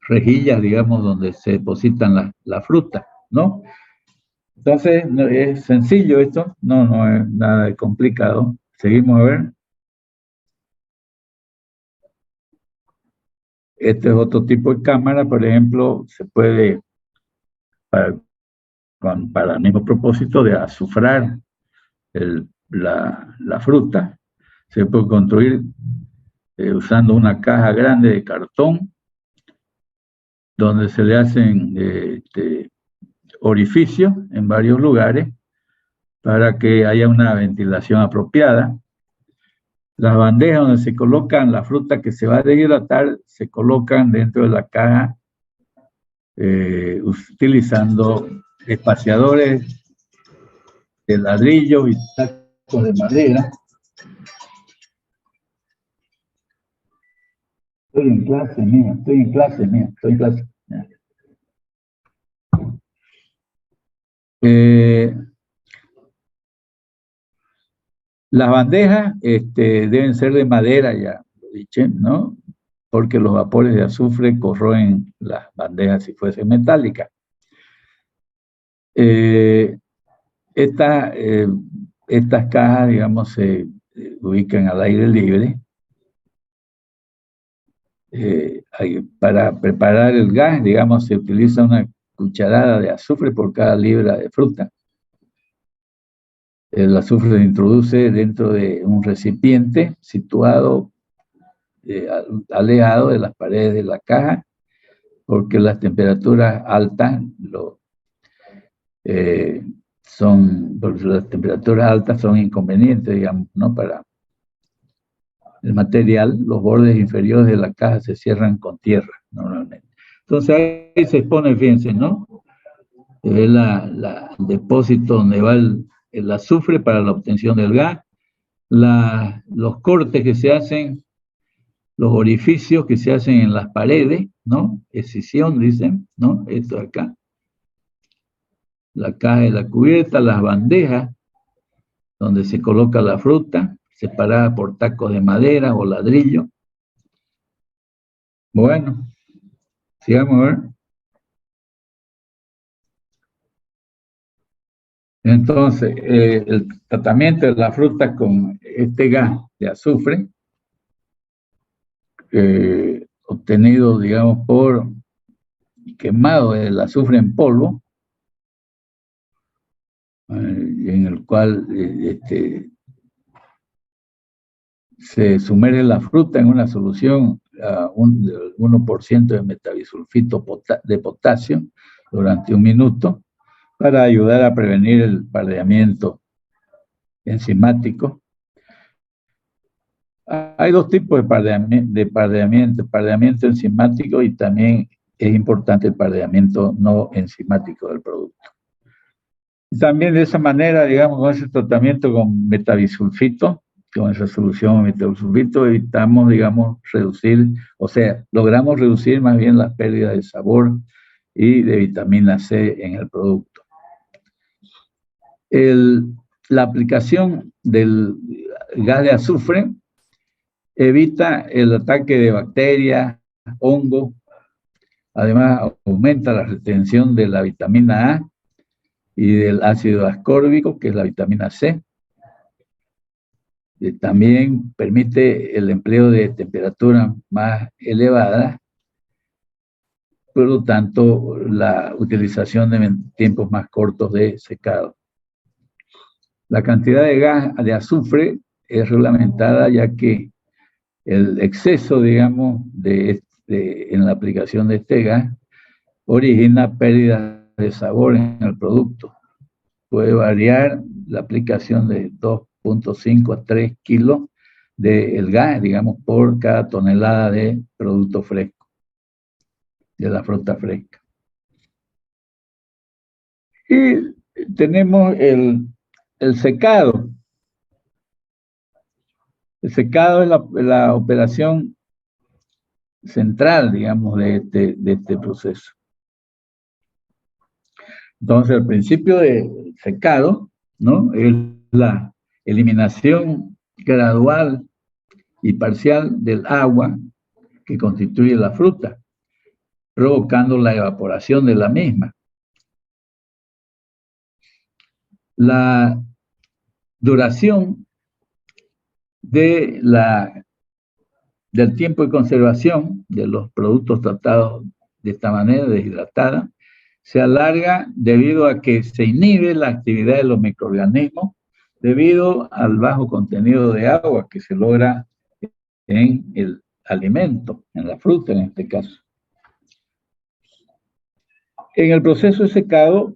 rejillas, digamos, donde se depositan la fruta, ¿no? Entonces, es sencillo esto, no es nada complicado. Seguimos a ver. Este es otro tipo de cámara, por ejemplo, se puede, para el mismo propósito de azufrar la fruta, se puede construir usando una caja grande de cartón, donde se le hacen orificios en varios lugares para que haya una ventilación apropiada. Las bandejas donde se colocan la fruta que se va a deshidratar se colocan dentro de la caja utilizando espaciadores de ladrillo y tacos de madera. Estoy en clase, mía, estoy en clase, mía, estoy en clase. Las bandejas deben ser de madera, ya lo dije, ¿no? Porque los vapores de azufre corroen las bandejas si fuesen metálicas. Estas cajas, digamos, se ubican al aire libre. Para preparar el gas, digamos, se utiliza una cucharada de azufre por cada libra de fruta. El azufre se introduce dentro de un recipiente situado alejado de las paredes de la caja, porque las temperaturas altas son inconvenientes, digamos, ¿no? Para el material, los bordes inferiores de la caja se cierran con tierra, normalmente. Entonces ahí se expone, fíjense, ¿no? El depósito donde va el azufre para la obtención del gas, los cortes que se hacen, los orificios que se hacen en las paredes, ¿no? Escisión, dicen, ¿no? Esto acá. La caja de la cubierta, las bandejas donde se coloca la fruta, separada por tacos de madera o ladrillo. Bueno, sigamos a ver. Entonces, el tratamiento de la fruta con este gas de azufre, obtenido, digamos, por quemado del azufre en polvo, en el cual se sumerge la fruta en una solución a 1% de metabisulfito de potasio durante 1 minuto para ayudar a prevenir el pardeamiento enzimático. Hay 2 tipos de pardeamiento enzimático, y también es importante el pardeamiento no enzimático del producto. También de esa manera, digamos, con ese tratamiento con metabisulfito, con esa solución de metabisulfito, evitamos, digamos, logramos reducir más bien las pérdidas de sabor y de vitamina C en el producto. La aplicación del gas de azufre evita el ataque de bacterias, hongos, además aumenta la retención de la vitamina A y del ácido ascórbico, que es la vitamina C. También permite el empleo de temperaturas más elevadas, por lo tanto, la utilización de tiempos más cortos de secado. La cantidad de gas de azufre es reglamentada, ya que el exceso, digamos, en la aplicación de este gas origina pérdida de sabor en el producto. Puede variar la aplicación de 2.5 a 3 kilos del gas, digamos, por cada tonelada de producto fresco, de la fruta fresca. Y tenemos el secado. El secado es la operación central, digamos, de este proceso. Entonces, el principio de secado, ¿no?, es la eliminación gradual y parcial del agua que constituye la fruta, provocando la evaporación de la misma. La duración del tiempo de conservación de los productos tratados de esta manera, deshidratada, se alarga debido a que se inhibe la actividad de los microorganismos debido al bajo contenido de agua que se logra en el alimento, en la fruta en este caso. En el proceso de secado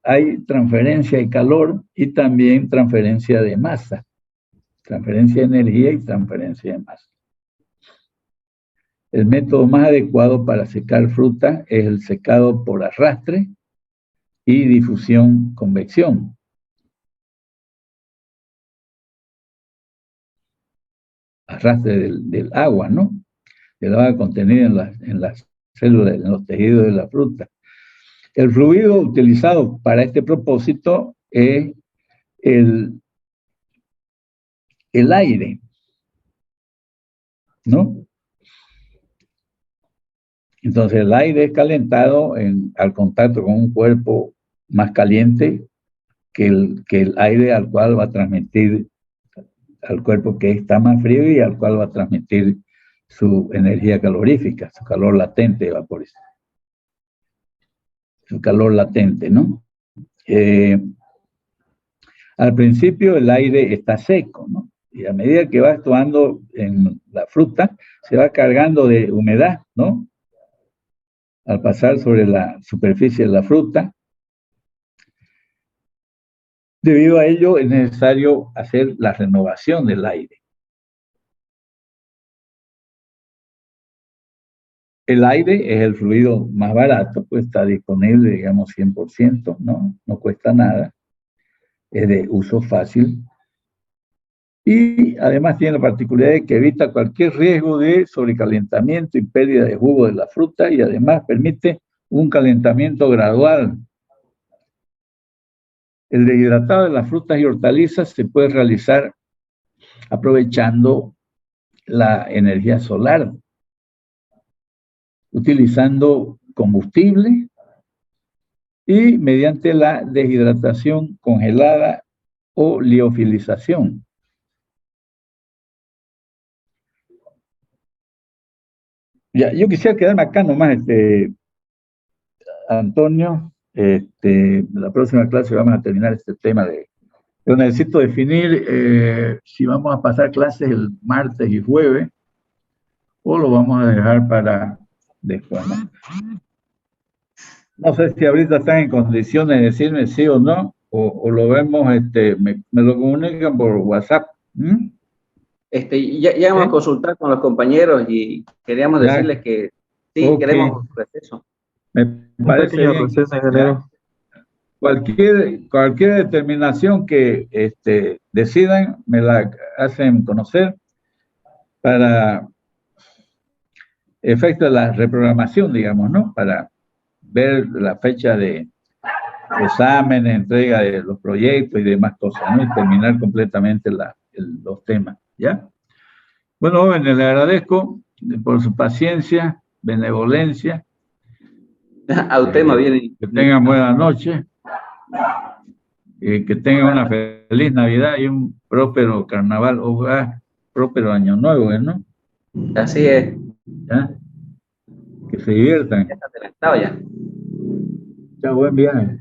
hay transferencia de calor y también transferencia de masa, transferencia de energía y transferencia de masa. El método más adecuado para secar fruta es el secado por arrastre y difusión convección. Arrastre del agua, ¿no? Del agua contenida en las células, en los tejidos de la fruta. El fluido utilizado para este propósito es el aire, ¿no? Entonces el aire es calentado al contacto con un cuerpo más caliente que el aire al cual va a transmitir al cuerpo que está más frío y al cual va a transmitir su energía calorífica, su calor latente de vaporización. Su calor latente, ¿no? Al principio el aire está seco, ¿no? Y a medida que va actuando en la fruta, se va cargando de humedad, ¿no? Al pasar sobre la superficie de la fruta. Debido a ello, es necesario hacer la renovación del aire. El aire es el fluido más barato, pues está disponible, digamos, 100%, ¿no? No cuesta nada. Es de uso fácil. Y además tiene la particularidad de que evita cualquier riesgo de sobrecalentamiento y pérdida de jugo de la fruta y además permite un calentamiento gradual. El deshidratado de las frutas y hortalizas se puede realizar aprovechando la energía solar, utilizando combustible y mediante la deshidratación congelada o liofilización. Ya, yo quisiera quedarme acá nomás, Antonio. La próxima clase vamos a terminar este tema yo necesito definir si vamos a pasar clases el martes y jueves o lo vamos a dejar para después, ¿no? No sé si ahorita están en condiciones de decirme sí o no, o lo vemos, me lo comunican por WhatsApp. Ya vamos a consultar con los compañeros y queríamos decirles que sí, okay, queremos receso. Me parece bien. Receso, ingeniero. Cualquier determinación que decidan, me la hacen conocer para efecto de la reprogramación, digamos, ¿no? Para ver la fecha de exámenes, entrega de los proyectos y demás cosas, ¿no? Y terminar completamente los temas, ¿ya? Bueno, jóvenes, le agradezco por su paciencia, benevolencia. A usted más bien. Que tengan buena noche. Que tengan una feliz Navidad y un próspero carnaval, o próspero año nuevo, ¿no? Así es. ¿Ya? Que se diviertan. Ya está conectado ya. Chao, buen viaje.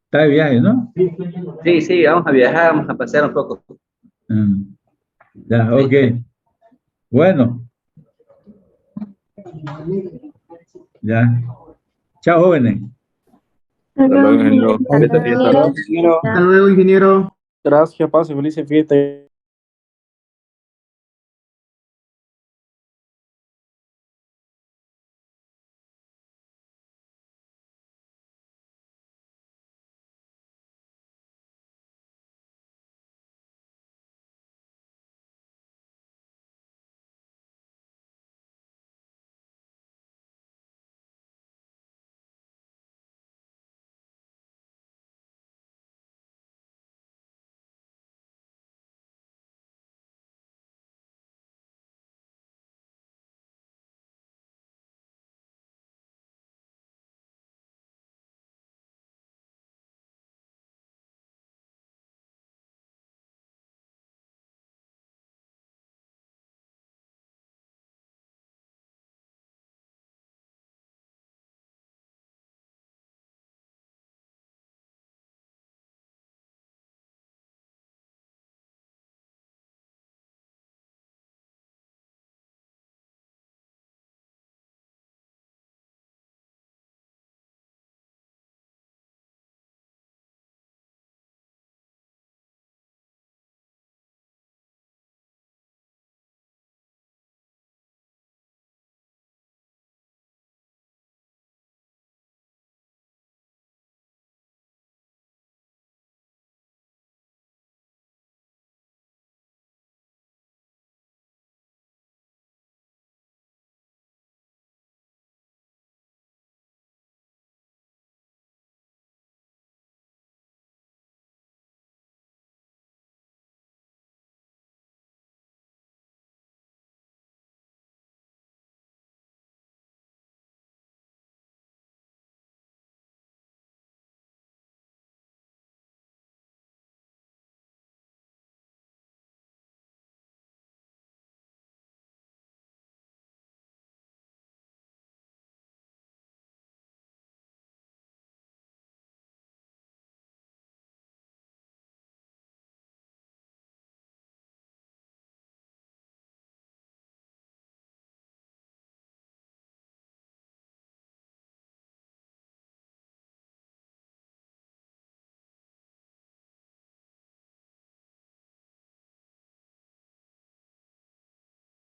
Está de viaje, ¿no? Sí, vamos a viajar, vamos a pasear un poco. Ya, ok. Bueno. Ya. Chao, jóvenes. Hasta luego, ingeniero. Hasta luego, ingeniero. Gracias, pase feliz fiesta.